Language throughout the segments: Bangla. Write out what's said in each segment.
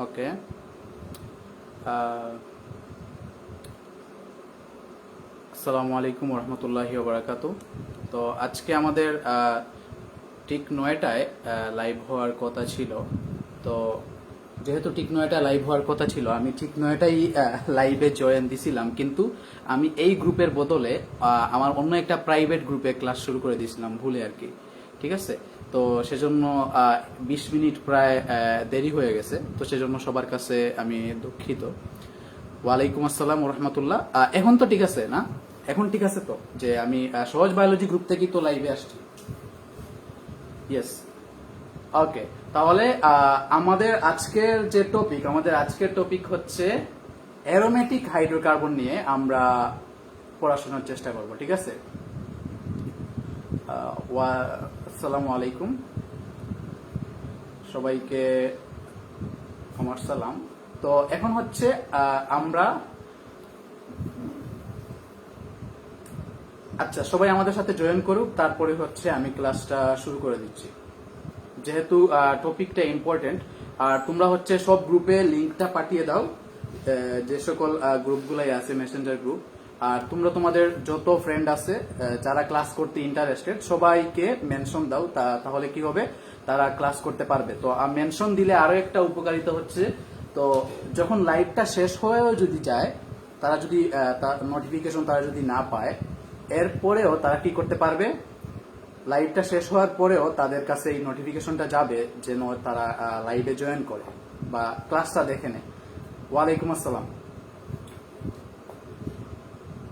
ওকে, আসসালামু আলাইকুম রহমতুল্লাহি ওবারাকাতু। তো আজকে আমাদের ঠিক 9টায় লাইভ হওয়ার কথা ছিল। তো যেহেতু ঠিক 9টায় লাইভ হওয়ার কথা ছিল, আমি ঠিক 9টায় লাইভে জয়েন দিছিলাম, কিন্তু আমি এই গ্রুপের বদলে আমার অন্য একটা প্রাইভেট গ্রুপে ক্লাস শুরু করে দিয়েছিলাম ভুলে আর কি। ঠিক আছে, তো সেজন্য 20 মিনিট প্রায় দেরি হয়ে গেছে। তো সেজন্য সবার কাছে আমি দুঃখিত। ওয়ালাইকুম আসসালাম রহমতুল্লাহ। এখন তো ঠিক আছে না? এখন ঠিক আছে তো, যে আমি সহজ বায়োলজি গ্রুপ থেকেই তো লাইভে আসছি। ইয়েস, ওকে। তাহলে আমাদের আজকের টপিক হচ্ছে অ্যারোমেটিক হাইড্রোকার্বন নিয়ে আমরা পড়াশোনার চেষ্টা করব। ঠিক আছে, আসসালামু আলাইকুম সবাইকে, আমার সালাম। তো এখন হচ্ছে আমরা, আচ্ছা সবাই আমাদের সাথে জয়েন করুক, তারপরে হচ্ছে আমি ক্লাসটা শুরু করে দিচ্ছি, যেহেতু টপিকটা ইম্পর্টেন্ট। আর তোমরা হচ্ছে সব গ্রুপে লিঙ্কটা পাঠিয়ে দাও, যে সকল গ্রুপগুলাই আছে মেসেঞ্জার গ্রুপ। আর তোমরা তোমাদের যত ফ্রেন্ড আছে যারা ক্লাস করতে ইন্টারেস্টেড সবাইকে মেনশন দাও, তাহলে কি হবে, তারা ক্লাস করতে পারবে। তো মেনশন দিলে আরো একটা উপকারিতা হচ্ছে, তো যখন লাইভটা শেষ হয়েও যদি যায়, তারা যদি নোটিফিকেশন তারা যদি না পায়, এরপরেও তারা কি করতে পারবে, লাইভটা শেষ হওয়ার পরেও তাদের কাছে এই নোটিফিকেশনটা যাবে যেন তারা লাইভে জয়েন করে বা ক্লাসটা দেখে নেয়। ওয়ালাইকুম আসসালাম।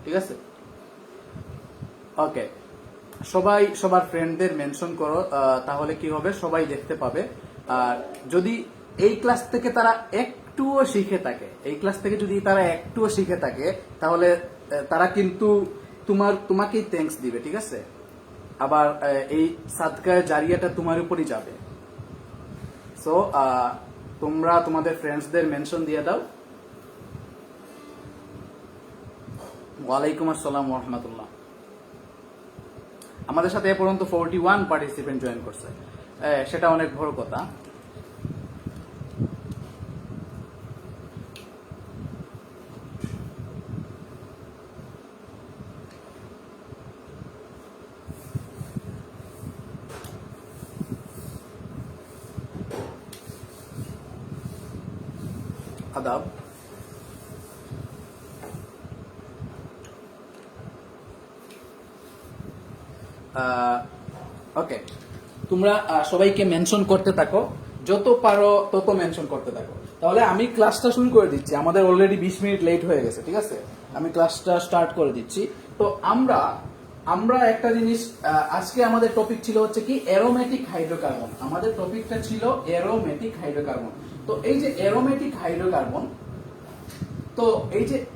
ঠিক আছে, ওকে। সবাই সবার ফ্রেন্ডদের মেনশন করো, তাহলে কি হবে, সবাই দেখতে পাবে। আর যদি এই ক্লাস থেকে তারা একটুও শিখে থাকে, তাহলে তারা কিন্তু তোমাকেই থ্যাঙ্কস দিবে। ঠিক আছে, আবার এই সাদকায়ে জারিয়াটা তোমার উপরই যাবে। সো তোমরা তোমাদের ফ্রেন্ডসদের মেনশন দিয়ে দাও। ওয়ালাইকুম আসসালাম রহমতুল্লাহ। আমাদের সাথে এ পর্যন্ত 41 পার্টিসিপেন্ট জয়েন করছে, সেটা অনেক বড় কথা। আদাব। ওকে, তোমরা সবাইকে মেনশন করতে থাকো, যত পারো তত মেনশন করতে থাকো। তাহলে আমি ক্লাসটা শুরু করে দিচ্ছি, আমাদের অলরেডি 20 মিনিট লেট হয়ে গেছে। ঠিক আছে, আমি ক্লাসটা স্টার্ট করে দিচ্ছি। তো আমরা একটা জিনিস, আজকে আমাদের টপিক ছিল হচ্ছে কি অ্যারোমেটিক হাইড্রোকার্বন। আমাদের টপিকটা ছিল অ্যারোমেটিক হাইড্রোকার্বন। তো এই যে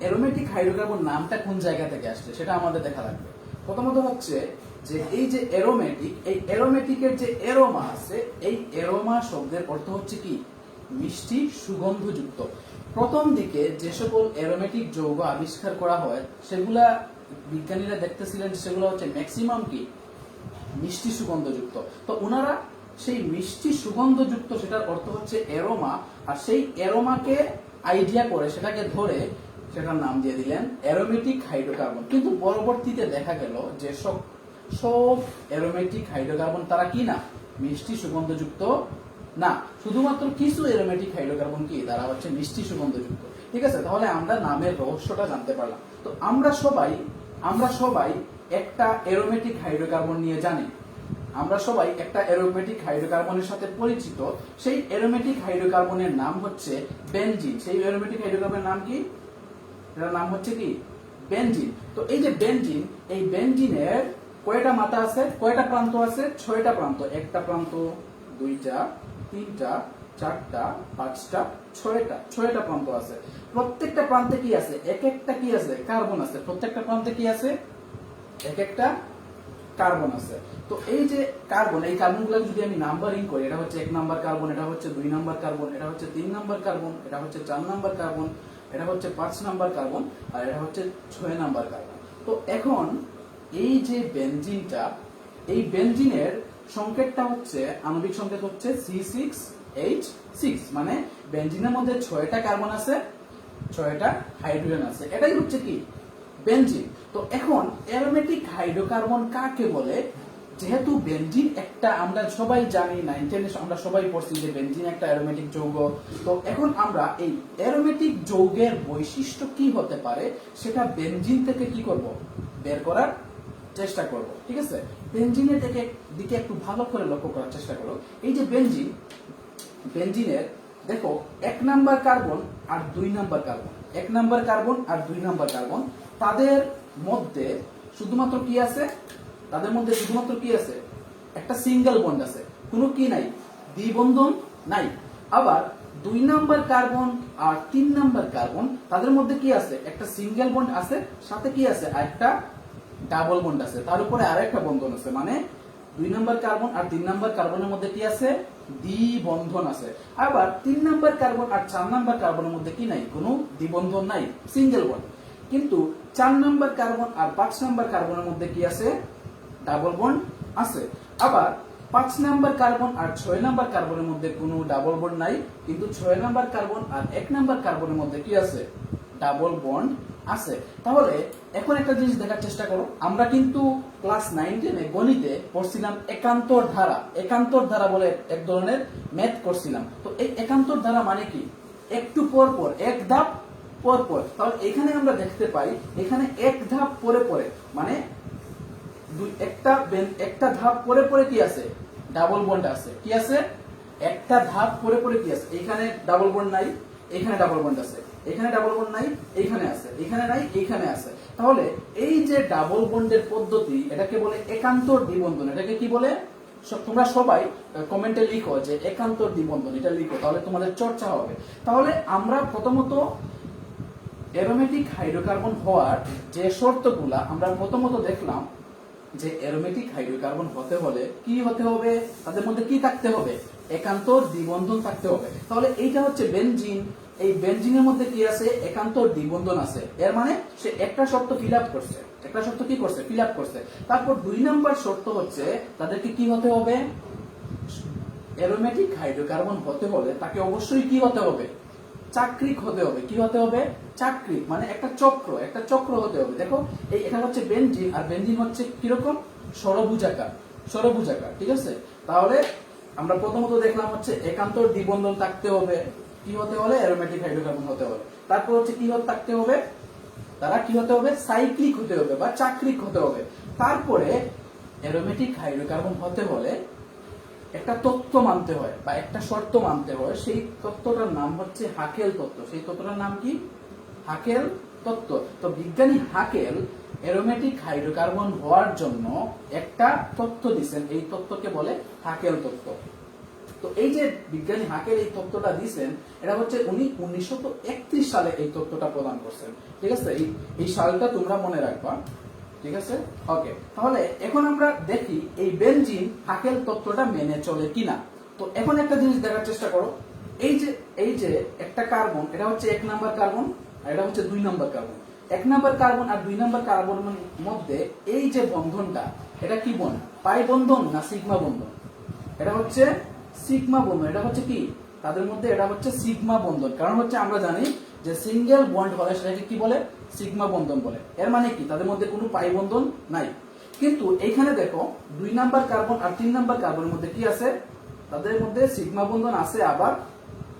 অ্যারোমেটিক হাইড্রোকার্বন নামটা কোন জায়গা থেকে আসছে সেটা আমাদের দেখা লাগবে। প্রথমত হচ্ছে যে এই যে অ্যারোমেটিকের যে এরোমা আছে, এই এরোমা শব্দের অর্থ হচ্ছে কি মিষ্টি সুগন্ধযুক্ত। প্রথম দিকে যে সকল অ্যারোমেটিক যৌগ আবিষ্কার করা হয়, সেগুলা বিজ্ঞানীরা দেখতেছিলেন সেগুলো হচ্ছে ম্যাক্সিমাম কি মিষ্টি সুগন্ধযুক্ত। তো ওনারা সেই মিষ্টি সুগন্ধযুক্ত, সেটার অর্থ হচ্ছে এরোমা, আর সেই এরোমাকে আইডিয়া করে সেটাকে ধরে সেটার নাম দিয়ে দিলেন অ্যারোমেটিক হাইড্রোকার্বন। কিন্তু পরবর্তীতে দেখা গেল যে সব অ্যারোমেটিক হাইড্রোকার্বন তারা কি না মিষ্টি সুগন্ধযুক্ত না, শুধুমাত্র কিছু অ্যারোমেটিক হাইড্রোকার্বন কি তারা হচ্ছে মিষ্টি সুগন্ধযুক্ত। ঠিক আছে, তাহলে আমরা নামের রহস্যটা জানতে পারলাম। তো আমরা সবাই একটা অ্যারোমেটিক হাইড্রোকার্বন নিয়ে জানি, আমরা সবাই একটা অ্যারোমেটিক হাইড্রোকার্বনের সাথে পরিচিত। সেই অ্যারোমেটিক হাইড্রোকার্বনের নাম হচ্ছে বেনজিন। সেই অ্যারোমেটিক হাইড্রোকার্বনের নাম কি? এটার নাম হচ্ছে কি বেনজিন। তো এই যে বেনজিন, এই বেনজিনের কয়টা মাথা আছে, কয়টা প্রান্ত আছে? 6টা প্রান্ত। একটা প্রান্ত, 2টা, 3টা, 4টা, 5টা, 6টা প্রান্ত আছে। প্রত্যেকটা প্রান্তে কি আছে? এক একটা কি আছে? কার্বন আছে। প্রত্যেকটা প্রান্তে কি আছে? এক একটা কার্বন আছে। তো এই যে কার্বন, এই কার্বনগুলো যদি আমি নাম্বারিং করি, এটা হচ্ছে 1 নাম্বার কার্বন, এটা হচ্ছে 2 নাম্বার কার্বন, এটা হচ্ছে 3 নাম্বার কার্বন, এটা হচ্ছে 4 নাম্বার কার্বন, এটা হচ্ছে 5 নাম্বার কার্বন, আর এটা হচ্ছে 6 নাম্বার কার্বন। তো এখন এই যে বেনজিনটা, এই বেনজিনের সংকেতটা হচ্ছে, আণবিক সংকেত হচ্ছে C6H6, মানে বেনজিনের মধ্যে 6টা কার্বন আছে, 6টা হাইড্রোজেন আছে, এটাই হচ্ছে কি বেনজিন। তো এখন অ্যারোমেটিক হাইড্রোকার্বন কাকে বলে? যেহেতু বেনজিন একটা, আমরা সবাই জানি 9 10 আমরা সবাই পড়ছি যে বেনজিন একটা অ্যারোমেটিক যৌগ। তো এখন আমরা এই অ্যারোমেটিক যৌগের বৈশিষ্ট্য কি হতে পারে সেটা বেনজিন থেকে কি করব, বের করার চেষ্টা করব। ঠিক আছে, বেনজিনের দিকে একটু ভালো করে লক্ষ্য করার চেষ্টা করো। এই যে বেনজিন, বেনজিনের দেখো 1 নাম্বার কার্বন আর 2 নাম্বার কার্বন, 1 নাম্বার কার্বন আর 2 নাম্বার কার্বন, তাদের মধ্যে শুধুমাত্র কি আছে? তাদের মধ্যে শুধুমাত্র কি আছে? একটা সিঙ্গেল বন্ড আছে, কোনো কি নাই, দ্বিবন্ধন নাই। আবার 2 নাম্বার কার্বন আর 3 নাম্বার কার্বন, তাদের মধ্যে কি আছে? একটা সিঙ্গেল বন্ড আছে, সাথে কি আছে? আরেকটা ডাবল বন্ড আছে, তার উপরে আরেকটা বন্ধন আছে। মানে 2 নাম্বার কার্বন আর 3 নাম্বার কার্বনের মধ্যে কি আছে? দ্বিবন্ধন আছে। আবার 3 নাম্বার কার্বন আর 4 নাম্বার কার্বনের মধ্যে কি নাই? কোনো দ্বিবন্ধন নাই, সিঙ্গেল বন্ড। কিন্তু 4 নাম্বার কার্বন আর 5 নাম্বার কার্বনের মধ্যে কি আছে? ডাবল বন্ড আছে। আবার 5 নাম্বার কার্বন আর 6 নাম্বার কার্বনের মধ্যে কোনো ডাবল বন্ড নাই, কিন্তু 6 নাম্বার কার্বন আর 1 নাম্বার কার্বনের মধ্যে কি আছে? ডাবল বন্ড আছে। তাহলে এখন একটা জিনিস দেখার চেষ্টা করো, আমরা কিন্তু ক্লাস 9 10 গণিতে পড়ছিলাম একান্তর ধারা। একান্তর ধারা বলে এক ধরনের ম্যাথ করছিলাম। তো এই একান্তর ধারা মানে কি? একটু পর পর, এক ধাপ পর পর। তাহলে এখানে আমরা দেখতে পাই, এখানে এক ধাপ পরে পরে, মানে একটা ধাপ পরে পরে কি আছে? ডাবল বন্ড আছে। কি আছে? একটা ধাপ পরে পরে কি আছে? এখানে ডাবল বন্ড নাই, এখানে ডাবল বন্ড আছে, এখানে ডাবল বন্ড নাই, এখানে আছে, এখানে নাই, এখানে আছে। তাহলে এই যে ডাবল বন্ডের পদ্ধতি, এটাকে বলে একান্তর দ্বিবন্ধন। এটাকে কি বলে? তোমরা সবাই কমেন্টে লিখো যে একান্তর দ্বিবন্ধন, এটা লিখো, তাহলে তোমাদের চর্চা হবে। তাহলে আমরা প্রথমত অ্যারোমেটিক হাইড্রোকার্বন হওয়ার যে শর্তগুলা আমরা প্রথমত দেখলাম, যে অ্যারোমেটিক হাইড্রোকার্বন হতে হলে কি হতে হবে? তাদের মধ্যে কি থাকতে হবে? একান্তর দ্বিবন্ধন থাকতে হবে। তাহলে এইটা হচ্ছে বেনজিন। এই বেনজিনের মধ্যে কি আছে? একান্তর দ্বিবন্ধন আছে। এর মানে সে একটা শর্ত ফিল আপ করছে, একটা শর্ত কি করছে? ফিল আপ করছে। তারপর 2 নাম্বার শর্ত হচ্ছে তাদেরকে কি হতে হবে? অ্যারোমেটিক হাইড্রোকার্বন হতে হলে তাকে অবশ্যই কি হতে হবে? চাক্রিক হতে হবে। কি হতে হবে? চাক্রিক, মানে একটা চক্র, একটা চক্র হতে হবে। দেখো এটা হচ্ছে বেনজিন, আর বেনজিন হচ্ছে কিরকম? ষড়ভুজাকার, ষড়ভুজাকার। ঠিক আছে, তাহলে আমরা প্রথমত দেখলাম হচ্ছে একান্তর দ্বিবন্ধন থাকতে হবে। কি হতে হলে? অ্যারোমেটিক হাইড্রোকার্বন হতে হবে। তারপর হচ্ছে কি হতে থাকতে হবে? তারা কি হতে হবে? সাইক্লিক হতে হবে বা চাক্রিক হতে হবে। তারপরে অ্যারোমেটিক হাইড্রোকার্বন হতে হলে একটা তত্ত্ব মানতে হয় বা একটা শর্ত মানতে হয়। সেই তত্ত্বটার নাম হচ্ছে হাকেল তত্ত্ব। সেই তত্ত্বটার নাম কি? হাকেল তত্ত্ব। তো বিজ্ঞানী হাকেল অ্যারোমেটিক হাইড্রোকার্বন হওয়ার জন্য একটা তত্ত্ব দিয়েছেন, এই তত্ত্বকে বলে হাকেল তত্ত্ব। তো এই যে বিজ্ঞানী হাকেল এই তত্ত্বটা দিয়েছেন, এটা হচ্ছে উনি 1931 সালে এই তত্ত্বটা প্রদান করছেন। ঠিক আছে, এই সালটা তোমরা মনে রাখবা। ঠিক আছে, ওকে। তাহলে এখন আমরা দেখি এই বেনজিন হাকেল তত্ত্বটা মেনে চলে কিনা। তো এখন একটা জিনিস দেখার চেষ্টা করো, এই যে একটা কার্বন, এটা হচ্ছে 1 নাম্বার কার্বন আর এটা হচ্ছে 2 নাম্বার কার্বন। 1 নাম্বার কার্বন আর 2 নাম্বার কার্বনের মধ্যে এই যে বন্ধনটা, এটা কি বন্ধন? পাই বন্ধন না সিগমা বন্ধন? এটা হচ্ছে সিগমা বন্ধন। এটা হচ্ছে কি? তাদের মধ্যে এটা হচ্ছে সিগমা বন্ধন। কারণ হচ্ছে আমরা জানি যে সিঙ্গেল বন্ড হলে সেটাকে কি বলে? সিগমা বন্ধন বলে। এর মানে কি? তাদের মধ্যে কোনো পাই বন্ধন নাই। কিন্তু এইখানে দেখো 2 নাম্বার কার্বন আর 3 নাম্বার কার্বনের মধ্যে কি আছে? তাদের মধ্যে সিগমা বন্ধন আছে, আবার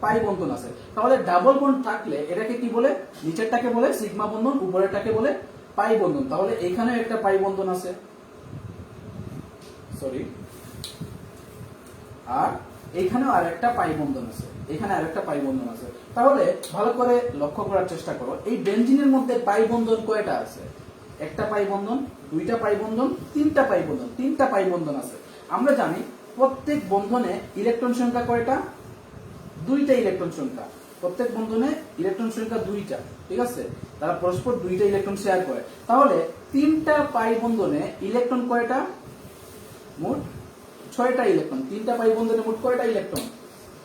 পাই বন্ধন আছে। তাহলে ডাবল বন্ড থাকলে এটাকে কি বলে? নিচেরটাকে বলে সিগমা বন্ধন, উপরেরটাকে বলে পাই বন্ধন। তাহলে এখানেও একটা পাই বন্ধন আছে, সরি, আর এখানেও আরেকটা পাই বন্ধন আছে, এখানে আরেকটা পাই বন্ধন আছে। তাহলে ভালো করে লক্ষ্য করার চেষ্টা করো, এই বেনজিনের মধ্যে পাই বন্ধন কয়টা আছে? একটা পাই বন্ধন, 2টা পাই বন্ধন, 3টা পাই বন্ধন, 3টা পাই বন্ধন আছে। আমরা জানি প্রত্যেক বন্ধনে ইলেকট্রন সংখ্যা কয়টা? 2টা ইলেকট্রন সংখ্যা। প্রত্যেক বন্ধনে ইলেকট্রন সংখ্যা 2টা। ঠিক আছে, তারা পরস্পর 2টা ইলেকট্রন শেয়ার করে। তাহলে 3টা পাই বন্ধনে ইলেকট্রন কয়টা? মোট 6টা ইলেকট্রন। 3টা পাই বন্ধনে মোট কয়টা ইলেকট্রন?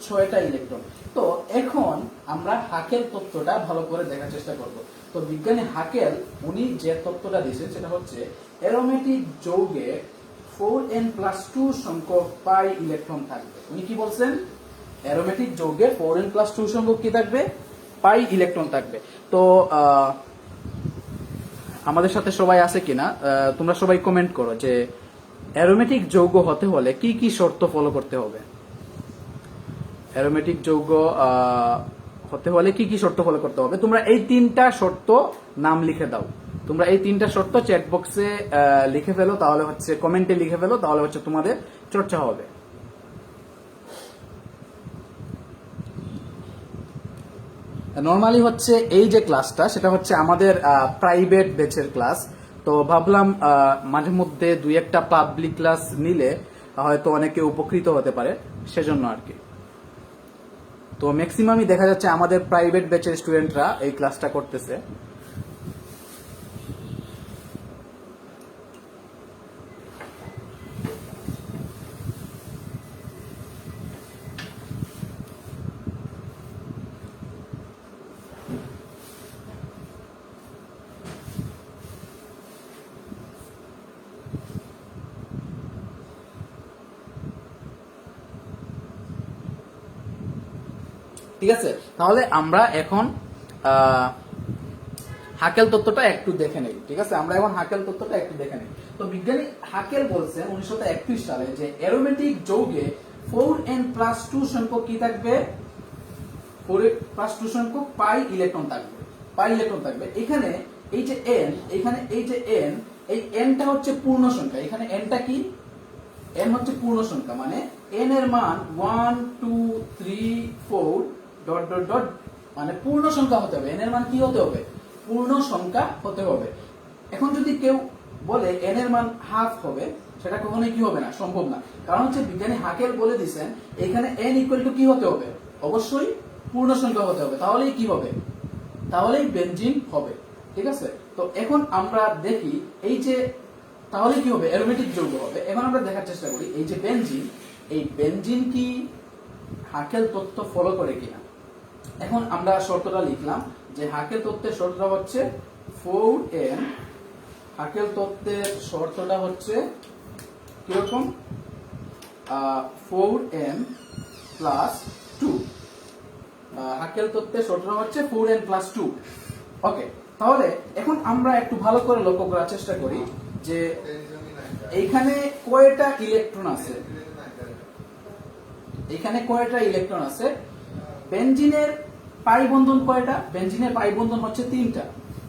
6টা ইলেকট্রন। তো এখন আমরা হাকেল তত্ত্বটা ভালো করে দেখার চেষ্টা করব। তো বিজ্ঞানী হাকেল উনি যে তত্ত্বটা দিয়েছেন সেটা হচ্ছে অ্যারোমেটিক যৌগে 4n+2 সংখ্যক পাই ইলেকট্রন থাকবে। উনি কি বলছেন? অ্যারোমেটিক যৌগে 4n+2 সংখ্যক কি থাকবে, পাই ইলেকট্রন থাকবে। তো আমাদের সাথে সবাই আছে কিনা তোমরা সবাই কমেন্ট করো যে অ্যারোমেটিক যৌগ হতে হলে কি কি শর্ত ফলো করতে হবে। অ্যারোমেটিক যৌগ হতে হলে কি কি শর্ত ফলো করতে হবে, তোমরা এই 3টা শর্ত নাম লিখে দাও। তোমরা এই 3টা শর্ত চ্যাট বক্সে লিখে ফেলো, তাহলে হচ্ছে কমেন্টে লিখে ফেলো, তাহলে হচ্ছে তোমাদের চর্চা হবে। নর্মালি হচ্ছে এই যে ক্লাসটা সেটা হচ্ছে আমাদের প্রাইভেট ব্যাচের ক্লাস, তো ভাবলাম মাঝে মধ্যে 2-1টা পাবলিক ক্লাস নিলে হয়তো অনেকে উপকৃত হতে পারে, সেজন্য আর কি। তো ম্যাক্সিমামই দেখা যাচ্ছে আমাদের প্রাইভেট ব্যাচের স্টুডেন্টরা এই ক্লাসটা করতেছে। ঠিক আছে, তাহলে আমরা এখন হাকেল তত্ত্বটা একটু দেখে নেই। ঠিক আছে, আমরা এখন হাকেল তত্ত্বটা একটু দেখে নেই। তো বিজ্ঞানী হাকেল বলছেন 1931 সালে যে অ্যারোমেটিক যৌগে 4n+2 সংখ্যক কি থাকবে, 4n+2 সংখ্যক পাই ইলেকট্রন থাকবে, পাই ইলেকট্রন থাকবে। এখানে এই যে n, এখানে এই যে n, এই nটা হচ্ছে পূর্ণ সংখ্যা। এখানে nটা কি, n হচ্ছে পূর্ণ সংখ্যা, মানে n এর মান 1 2 3 4 ডট ডট ডট, মানে পূর্ণ সংখ্যা হতে হবে। n এর মান কি হতে হবে, পূর্ণ সংখ্যা হতে হবে। এখন যদি কেউ বলে n এর মান হাফ হবে, সেটা কখনোই কি হবে না, সম্ভব না। কারণ হচ্ছে বিজ্ঞানী হাকেল বলে দিয়েছেন এখানে n ইকুয়াল টু কি হতে হবে, অবশ্যই পূর্ণ সংখ্যা হতে হবে, তাহলেই কি হবে, তাহলেই বেনজিন হবে। ঠিক আছে, তো এখন আমরা দেখি এই যে তাহলে কি হবে, অ্যারোমেটিক যৌগ হবে। এখন আমরা দেখার চেষ্টা করি এই যে বেনজিন, এই বেনজিন কি হাকেল তত্ত্ব ফলো করে কিনা। এখন আমরা শর্তটা লিখলাম যে হাকেল তত্ত্বের শর্তটা হচ্ছে 4n, হাকেল তত্ত্বের শর্তটা হচ্ছে কিরকম, 4n+2, হাকেল তত্ত্বের শর্তটা হচ্ছে 4n+2। ওকে, তাহলে এখন আমরা একটু ভালো করে লক্ষ্য করার চেষ্টা করি যে এইখানে কয়টা ইলেকট্রন আছে, এখানে কয়টা ইলেকট্রন আছে। বেনজিনের পাই বন্ধন কয়টা, বেনজিনের পাই বন্ধন হচ্ছে 3টা।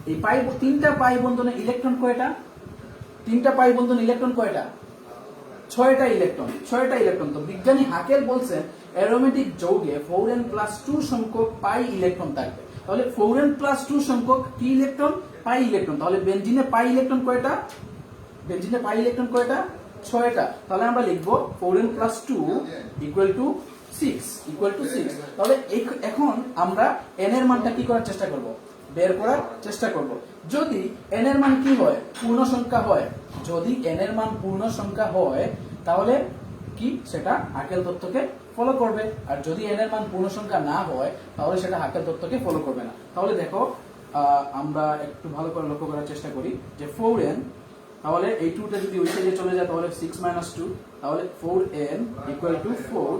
এই 3টা পাই বন্ধনে ইলেকট্রন কয়টা, 3টা পাই বন্ধন ইলেকট্রন কয়টা, 6টা ইলেকট্রন, 6টা ইলেকট্রন। তো বিজ্ঞানী হাকেল বলছেন অ্যারোমেটিক যৌগে 4n+2 সংখ্যক পাই ইলেকট্রন থাকবে। তাহলে 4n+2 সংখ্যক কি ইলেকট্রন, পাই ইলেকট্রন। তাহলে বেনজিনে পাই ইলেকট্রন কয়টা, বেনজিনে পাই ইলেকট্রন কয়টা, 6টা। তাহলে আমরা লিখবো 4n+2 equal to 6, equal to 6। তাহলে এখন আমরা n এর মানটা কি করার চেষ্টা করব, বের করার চেষ্টা করব। যদি n এর মান কি হয়, পূর্ণ সংখ্যা হয়, যদি n এর মান পূর্ণ সংখ্যা হয় তাহলে কি সেটা হাকেল তত্ত্বকে ফলো করবে, আর যদি n এর মান পূর্ণ সংখ্যা না হয় তাহলে সেটা হাকেল তত্ত্বকে ফলো করবে না। তাহলে দেখো আমরা একটু ভালো করে লক্ষ্য করার চেষ্টা করি যে 4n, তাহলে এই 2টা যদি ওই সাইডে চলে যায় তাহলে 6 - 2, তাহলে 4n equal to 4,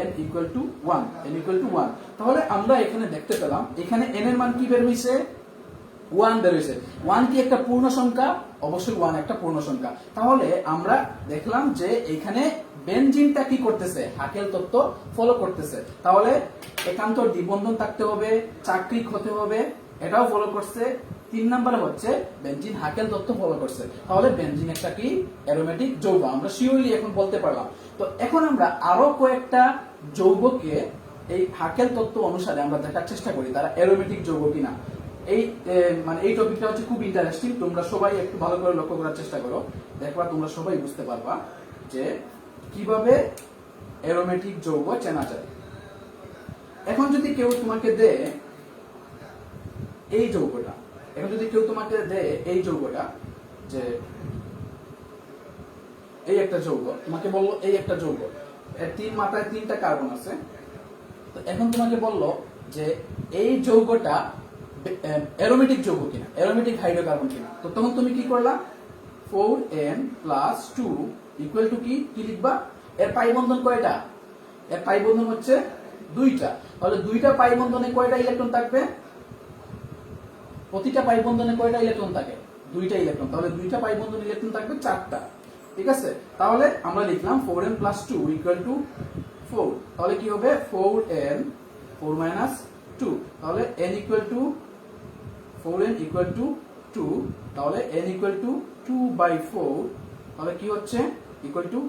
n equal to 1, n equal to 1। তাহলে আমরা এখানে দেখতে পেলাম এখানে n এর মান কি বের হইছে, 1 বের হইছে। 1 কি একটা পূর্ণ সংখ্যা, অবশ্যই 1 একটা পূর্ণ সংখ্যা। তাহলে আমরা দেখলাম যে এখানে বেনজিনটা কি করতেছে, হাকেল তত্ত্ব ফলো করতেছে। তাহলে একান্ত দ্বিবন্ধন থাকতে হবে, চাকরিক হতে হবে, এটাও ফলো করছে। 3 নম্বরে হচ্ছে বেনজিন হাকেল তত্ত্ব ফলো করছে। তাহলে বেনজিন একটা কি অ্যারোমেটিক যৌগ, আমরা শিওরলি এখন বলতে পারলাম। তো এখন আমরা আরো কয়েকটা যৌগকে এই হাকেল তত্ত্ব অনুসারে আমরা দেখার চেষ্টা করি তারা অ্যারোমেটিক যৌগ কিনা। এই মানে এই টপিকটা হচ্ছে খুব ইন্টারেস্টিং, তোমরা সবাই একটু ভালো করে লক্ষ্য করার চেষ্টা করো, দেখবা তোমরা সবাই বুঝতে পারবা যে কিভাবে অ্যারোমেটিক যৌগ চেনা যায়। এখন যদি কেউ তোমাকে দেয় এই যৌগটা, এখন যদি কেউ তোমাকে দেয় এই যৌগটা, যে এই একটা যৌগ, তোমাকে বললো এই একটা যৌগ, এর 3 মাথায় 3টা কার্বন আছে। তো এখন তোমাকে বললো যে এই যৌগটা অ্যারোমেটিক যৌগ কিনা, অ্যারোমেটিক হাইড্রোকার্বন কিনা। তো তখন তুমি কি করলা, 4n+2 ইকুয়াল টু কি লিখবা, এর পাই বন্ধন কয়টা, এর পাই বন্ধন হচ্ছে দুইটা। তাহলে দুইটা পাই বন্ধনে কয়টা ইলেকট্রন থাকবে? প্রতিটা পাই বন্ধনে কয়টা ইলেকট্রন থাকে? দুইটা ইলেকট্রন। তাহলে দুইটা পাই বন্ধনে ইলেকট্রন থাকবে চারটা। ঠিক আছে, তাহলে আমরা লিখলাম 4n + 2 = 4। তাহলে কি হবে? 4n 4 - 2। তাহলে n = 4n = 2। তাহলে n = 2/4। তাহলে কি হচ্ছে? ইকুয়াল টু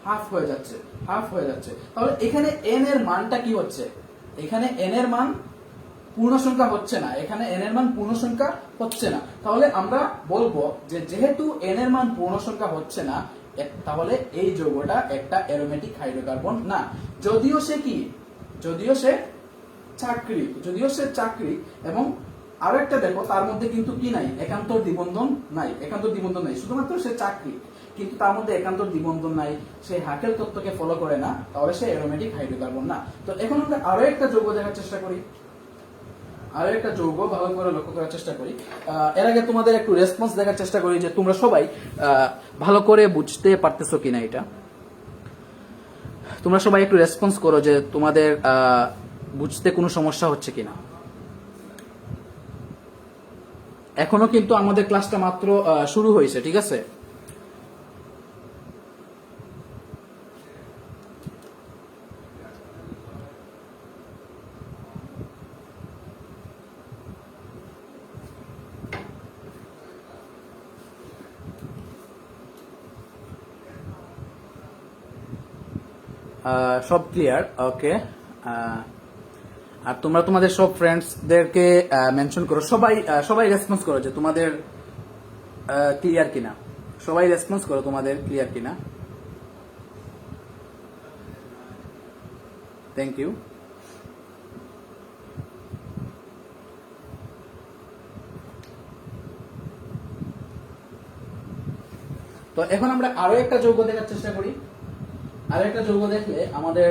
হাফ হয়ে যাচ্ছে, হাফ হয়ে যাচ্ছে। তাহলে এখানে n এর মানটা কি হচ্ছে? এখানে n এর মান পূর্ণ সংখ্যা হচ্ছে না, এখানে n এর মান পূর্ণ সংখ্যা হচ্ছে না। তাহলে আমরা বলবো যে যেহেতু n এর মান পূর্ণ সংখ্যা হচ্ছে না, তাহলে এই যৌগটা একটা অ্যারোমেটিক হাইড্রোকার্বন না। যদিও সে কি? যদিও সে চাকরিক এবং আরো একটা দেখো, তার মধ্যে কিন্তু কি নাই? একান্তর দ্বিবন্ধন নাই, একান্তর দ্বিবন্ধন নাই। শুধুমাত্র সে চাকরিক, কিন্তু তার মধ্যে একান্তর দ্বিবন্ধন নাই, সে হাকেল তত্ত্বকে ফলো করে না, তাহলে সে অ্যারোমেটিক হাইড্রোকার্বন না। তো এখন আমরা আরো একটা যৌগ দেখার চেষ্টা করি, আরো একটা যৌগ ভালো করে লক্ষ্য করার চেষ্টা করি। এর আগে তোমাদের একটু রেসপন্স দেখার চেষ্টা করি যে তোমরা সবাই ভালো করে বুঝতে পারতেছো কিনা। এটা তোমরা সবাই একটু রেসপন্স করো যে তোমাদের বুঝতে কোনো সমস্যা হচ্ছে কিনা। এখনো কিন্তু আমাদের ক্লাসটা মাত্র শুরু হয়েছে, ঠিক আছে? সব ক্লিয়ার? ওকে। আর তোমরা তোমাদের সব ফ্রেন্ডসদেরকে মেনশন করো, সবাই রেসপন্স করো যে তোমাদের ক্লিয়ার কিনা। সবাই রেসপন্স করো তোমাদের ক্লিয়ার কিনা। Thank you. তো এখন আমরা আরো একটা যৌগ দেখার চেষ্টা করি। আরো একটা যৌগ দেখলে আমাদের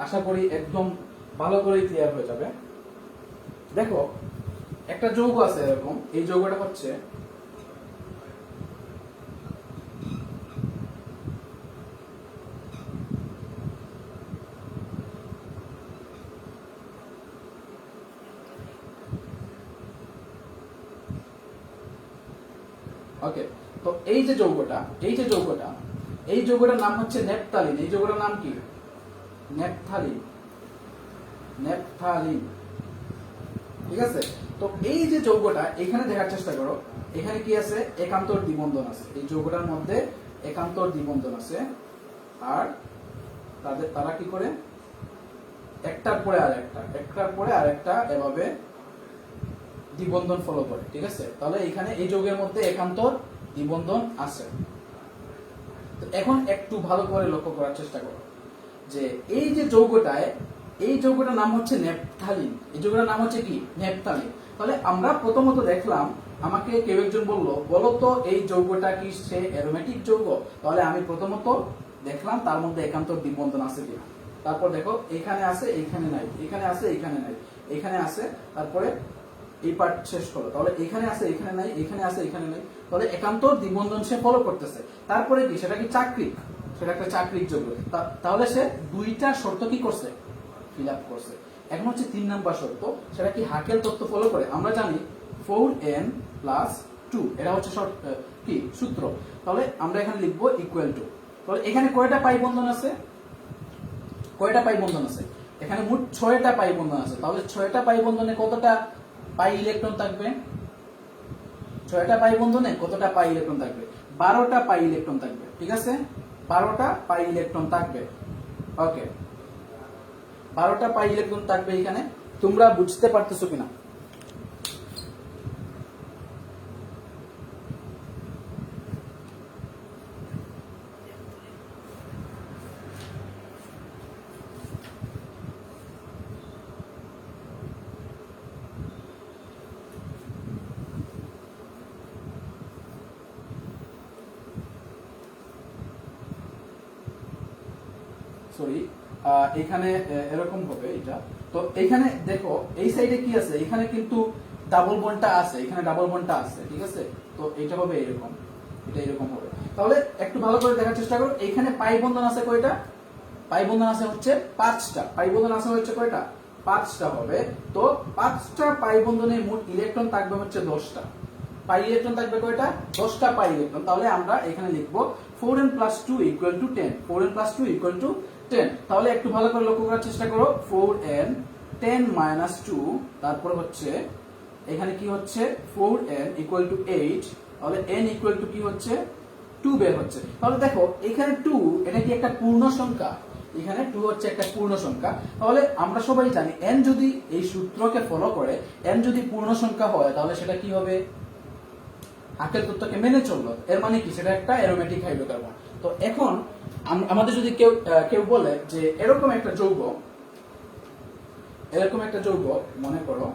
আশা করি একদম ভালো করে ক্লিয়ার হয়ে যাবে। দেখো, একটা যৌগ আছে এরকম, এই যৌগটা হচ্ছে ওকে। তো এই যে যৌগটার নাম হচ্ছে নেপথালিন। এই যৌগটার নাম কি? নেপথালিন। ঠিক আছে, তো এই যে যৌগটা এখানে দেখার চেষ্টা করো, এখানে কি আছে? একান্তর দ্বিবন্ধন আছে। এই যৌগটার মধ্যে একান্তর দ্বিবন্ধন আছে, আর তারা কি করে? একটার পরে আরেকটা এভাবে দ্বিবন্ধন ফলো করে। ঠিক আছে, তাহলে এখানে এই যৌগের মধ্যে একান্তর দ্বিবন্ধন আছে। এখন একটু ভালো করে লক্ষ্য করার চেষ্টা করো যে এই যে এই যৌগটার নাম হচ্ছে নেপথালিন। এই যৌগটার নাম হচ্ছে কি? নেপথালিন। তাহলে আমরা প্রথমত দেখলাম, আমাকে কেউ একজন বলো তো এই যৌগটা কি সে অ্যারোমেটিক যৌগ? তাহলে আমি প্রথমত দেখলাম তার মধ্যে একান্তর দ্বিবন্ধন আছে কিনা। তারপর দেখো, এখানে আছে, এখানে নাই, এখানে আছে, এখানে নাই, এখানে আছে, তারপরে এই পার্ট শেষ করো। তাহলে এখানে আছে, এখানে নাই, এখানে আছে, এখানে নাই। তাহলে একান্তর দ্বিবন্ধন সে ফলো করতেছে। তারপরে কি? সেটা কি চাকরিক? সেটা একটা চাকরিক যৌগ। তাহলে সে দুইটা শর্ত কি করছে? ফিল আপ করছে। এখন হচ্ছে 3 নাম্বার শর্ত, সেটা কি হাকেল তত্ত্ব ফলো করে? আমরা জানি 4n + 2, এটা হচ্ছে কি সূত্র। তাহলে আমরা এখানে লিখবো ইকুয়াল টু। তাহলে এখানে কয়টা পাই বন্ধন আছে? এখানে মোট 6টা পাই বন্ধন আছে। তাহলে 6টা পাই বন্ধনে কতটা পাই ইলেকট্রন থাকবে? 6টা পাই বন্ধনে কতটা পাই ইলেকট্রন থাকবে? 12টা পাই ইলেকট্রন থাকবে। ঠিক আছে, 12টা পাই ইলেকট্রন থাকবে। ওকে, 12টা পাই ইলেকট্রন থাকবে এখানে। তোমরা বুঝতে পারতেছো কিনা? সরি, এখানে এরকম হবে এটা। তো এখানে দেখো, এই সাইডে কি আছে? এখানে কিন্তু ডাবল বন্ডটা আছে, এখানে ডাবল বন্ডটা আছে। ঠিক আছে, তো এটা হবে এরকম, এটা এরকম হবে। তাহলে একটু ভালো করে দেখার চেষ্টা করো, এখানে পাই বন্ধন আছে কয়টা? পাই বন্ধন আছে হচ্ছে 5টা। পাই বন্ধন আছে হচ্ছে কয়টা? 5টা হবে। তো 5টা পাই বন্ধনে মোট ইলেকট্রন থাকবে হচ্ছে 10টা। পাই ইলেকট্রন থাকবে কয়টা? 10টা পাই ইলেকট্রন। তাহলে আমরা এখানে লিখবো 4n + 2 = 10। 4n + 2 = 10। তাহলে একটু ভালো করে লক্ষ্য করার চেষ্টা করো। 4n 10 - 2, তারপর হচ্ছে এখানে কি হচ্ছে 4n = 8। তাহলে n = কি হচ্ছে 2 বের হচ্ছে। তাহলে দেখো এখানে 2 এটা কি একটা পূর্ণ সংখ্যা? এখানে 2 হচ্ছে একটা পূর্ণ সংখ্যা। তাহলে আমরা সবাই জানি n যদি এই সূত্রকে ফলো করে n যদি পূর্ণ সংখ্যা হয় তাহলে সেটা কি হবে? হাকেল তত্ত্বকে মেনে চললো। এর মানে কি? সেটা একটা অ্যারোমেটিক হাইড্রোকার্বন। তো এখন আমাদের যদি কেউ বলে যে এরকম একটা যৌগ মনে করো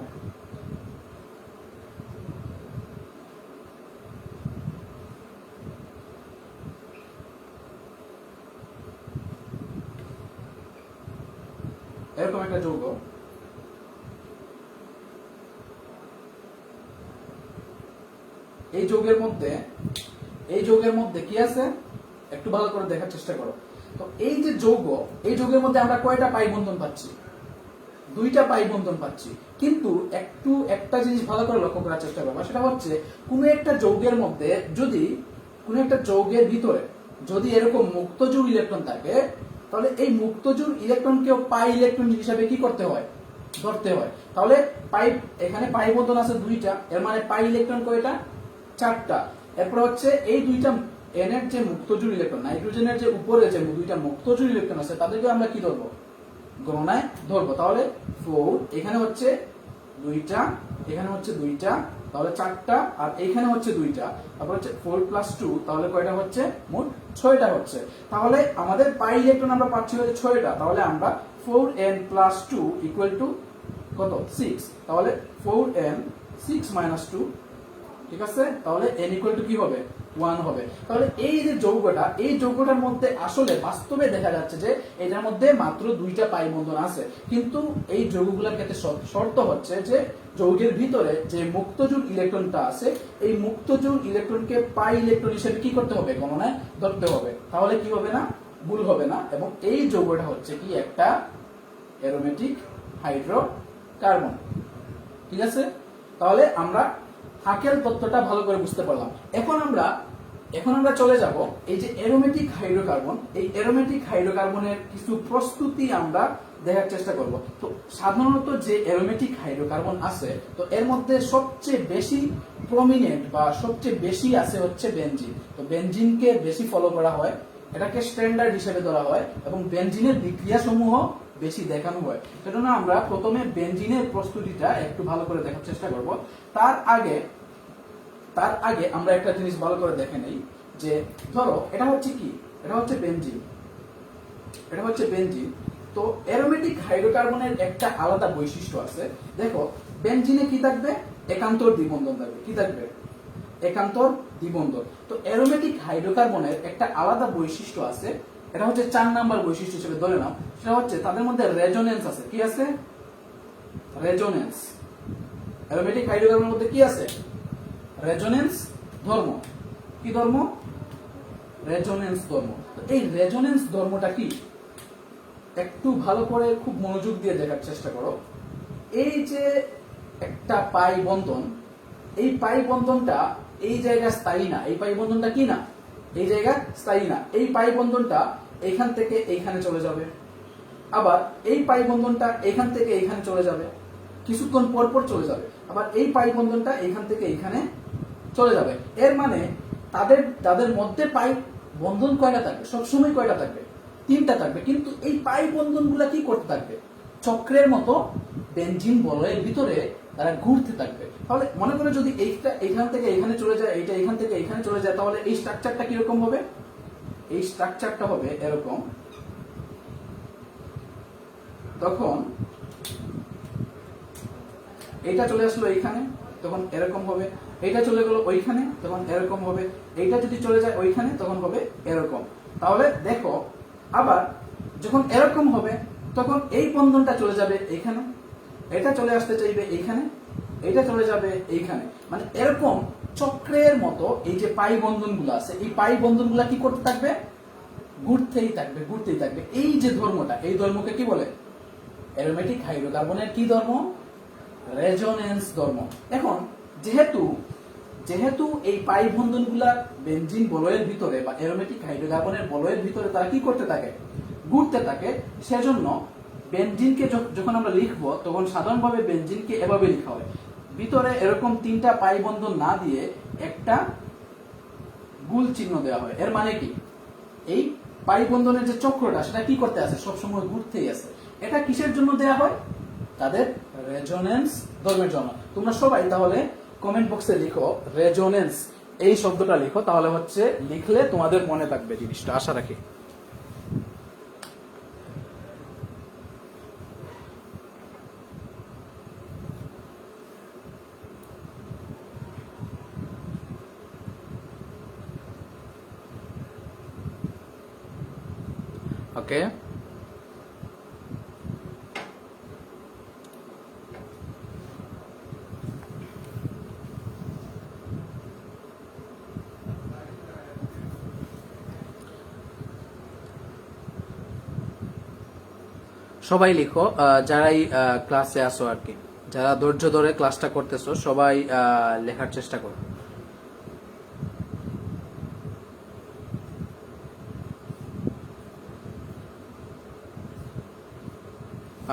এরকম একটা যৌগ, এই যৌগের মধ্যে কি আছে একটু ভালো করে দেখার চেষ্টা করো। তো এই যে যৌগ, এই যৌগের মধ্যে আমরা কয়টা পাই বন্ধন পাচ্ছি? 2টা পাই বন্ধন পাচ্ছি। কিন্তু একটা জিনিস ভালো করে লক্ষ্য করার চেষ্টা করবো, সেটা হচ্ছে কোনো একটা যৌগের মধ্যে কোনো একটা যৌগের ভিতরে যদি এরকম মুক্তজোড় ইলেকট্রন থাকে, তাহলে এই মুক্তজোড় ইলেকট্রনকেও পাই ইলেকট্রন হিসাবে কি করতে হয়? ধরতে হয়। তাহলে এখানে পাই বন্ধন আছে 2টা, এর মানে পাই ইলেকট্রন কয়টা? 4টা। এরপর হচ্ছে এই 2টা n এর যে মুক্তজোড় ইলেকট্রন, নাইট্রোজেনের যে উপরে যে 2টা মুক্তজোড় ইলেকট্রন আছে তাদেরকে আমরা কি ধরবো? গণনায় ধরবো। তাহলে 4, এখানে হচ্ছে 2টা, এখানে হচ্ছে 2টা, তাহলে 4টা, আর এখানে হচ্ছে 2টা, তারপর হচ্ছে 4 + 2, তাহলে কয়টা হচ্ছে? মোট 6টা হচ্ছে। তাহলে আমাদের পাই ইলেকট্রন আমরা পাচ্ছি হচ্ছে 6টা। তাহলে আমরা 4n + 2 = কত? 6। তাহলে 4n 6 - 2, ঠিক আছে? তাহলে n = কি হবে? 1 হবে। তাহলে এই যে যৌগটা, এই যৌগটার মধ্যে আসলে বাস্তবে দেখা যাচ্ছে যে এটার মধ্যে মাত্র 2টা পাই বন্ধন আছে। কিন্তু এই যৌগগুলোর ক্ষেত্রে শর্ত হচ্ছে যে যৌগের ভিতরে যে মুক্তজোড় ইলেকট্রনটা আছে, এই মুক্তজোড় ইলেকট্রনকে পাই ইলেকট্রন হিসেবে কি করতে হবে? গণনায় ধরতে হবে। তাহলে কি হবে না? ভুল হবে না। এবং এই যৌগটা হচ্ছে কি একটা অ্যারোমেটিক হাইড্রোকার্বন। ঠিক আছে? তাহলে আমরা হাকেল তত্ত্বটা ভালো করে বুঝতে পারলাম। এখন আমরা চলে যাব এই যে অ্যারোমেটিক হাইড্রোকার্বন, এই অ্যারোমেটিক হাইড্রোকার্বনের কিছু প্রস্তুতি আমরা দেখার চেষ্টা করব। তো সাধারণত যে অ্যারোমেটিক হাইড্রোকার্বন আছে, তো এর মধ্যে সবচেয়ে বেশি প্রমিনেন্ট বা সবচেয়ে বেশি আছে হচ্ছে বেনজিন। তো বেনজিনকে বেশি ফলো করা হয়, এটাকে স্ট্যান্ডার্ড হিসেবে ধরা হয়, এবং বেনজিনের বিক্রিয়া সমূহ বেশি দেখানো হয়। সেজন্য আমরা প্রথমে বেনজিনের প্রস্তুতিটা একটু ভালো করে দেখার চেষ্টা করব। তার আগে আমরা একটা জিনিস ভালো করে দেখে নেই যে ধরো এটা হচ্ছে কি? এটা হচ্ছে বেনজিন। তো অ্যারোমেটিক হাইড্রোকার্বনের একটা আলাদা বৈশিষ্ট্য আছে। দেখো বেনজিনে কি থাকবে? একান্তর দ্বিবন্ধন থাকবে। কি থাকবে? একান্তর দ্বিবন্ধন। তো অ্যারোমেটিক হাইড্রোকার্বনের একটা আলাদা বৈশিষ্ট্য আছে, এটা হচ্ছে 4 নাম্বার বৈশিষ্ট্য হিসেবে ধরে নাও। সেটা হচ্ছে তাদের মধ্যে রেজোনেন্স আছে। কি আছে? রেজোনেন্স। অ্যারোমেটিক হাইড্রোকার্বনের মধ্যে কি আছে? রেজোনেন্স ধর্ম। কি ধর্ম? রেজোনেন্স ধর্ম। তো এই রেজোনেন্স ধর্মটা কি? একটু ভালো করে খুব মনোযোগ দিয়ে দেখার চেষ্টা করো। এই যে একটা পাই বন্ধন, এই পাই বন্ধনটা এই জায়গায় স্থায়ী না। এই পাই বন্ধনটা কি না? এই জায়গায় স্থায়ী না। এই পাই বন্ধনটা এখান থেকে এইখানে চলে যাবে, আবার এই পাই বন্ধনটা এখান থেকে এইখানে চলে যাবে, কিছুক্ষণ পর পর চলে যাবে, আবার এই পাই বন্ধনটা এখান থেকে এইখানে চলে যাবে। এর মানে তাদের মধ্যে পাই বন্ধন কয়টা থাকবে? সবসময় কয়টা থাকবে? 3টা থাকবে। কিন্তু এই পাই বন্ধনগুলা কি করতে থাকবে? চক্রের মতো বেনজিন বলয়ের ভিতরে তারা ঘুরতে থাকবে। তাহলে মনে করে যদি এইটা এখান থেকে এখানে চলে যায়, এইটা এখান থেকে এখানে চলে যায়, তাহলে এই স্ট্রাকচারটা কিরকম হবে? এই স্ট্রাকচারটা হবে এরকম। তখন এইটা চলে আসলো এইখানে, তখন এরকম হবে। এইটা চলে গেল ওইখানে, তখন এরকম হবে। এইটা যদি চলে যায় ওইখানে, তখন হবে এরকম। তাহলে দেখো আবার যখন এরকম হবে তখন এই বন্ধনটা চলে যাবে এইখানে, এটা চলে আসতে চাইবে এইখানে, এটা চলে যাবে এইখানে। মানে এরকম চক্রের মতো এই যে পাই বন্ধনগুলো আছে, এই পাই বন্ধনগুলো কি করতে থাকবে? ঘুরতেই থাকবে। এই যে ধর্মটা, এই ধর্মকে কি বলে? অ্যারোমেটিক হাইড্রোকার্বনের কি ধর্ম? রেজোনেন্স ধর্ম। এখন যেহেতু যেহেতু এই পাই বন্ধনগুলা বেনজিন বলয়ের ভিতরে বা অ্যারোমেটিক হাইড্রোকার্বনের বলয়ের ভিতরে তারা কি করতে থাকে? ঘুরতে থাকে। সেজন্য বেনজিনকে যখন আমরা লিখবো তখন সাধারণভাবে বেনজিনকে এভাবে লেখা হয়, ভিতরে এরকম তিনটা পাই বন্ধন না দিয়ে একটা গুল চিহ্ন দেওয়া হয়। এর মানে কি? এই পাই বন্ধনের যে চক্রটা সেটা কি করতে আছে? সবসময় ঘুরতেই আছে। এটা কিসের জন্য দেয়া হয়? তাদের রেজোনেন্স ধর্মের জন্য। তোমরা সবাই তাহলে কমেন্ট বক্সে লিখো রেজোনেন্স, এই শব্দটা লিখো, তাহলে হচ্ছে লিখলে তোমাদের মনে থাকবে জিনিসটা, আশা রাখি। ওকে, সবাই লিখো যারাই ক্লাসে আসো আর কি, যারা ধৈর্য ধরে ক্লাসটা করতেছো সবাই লেখার চেষ্টা করো।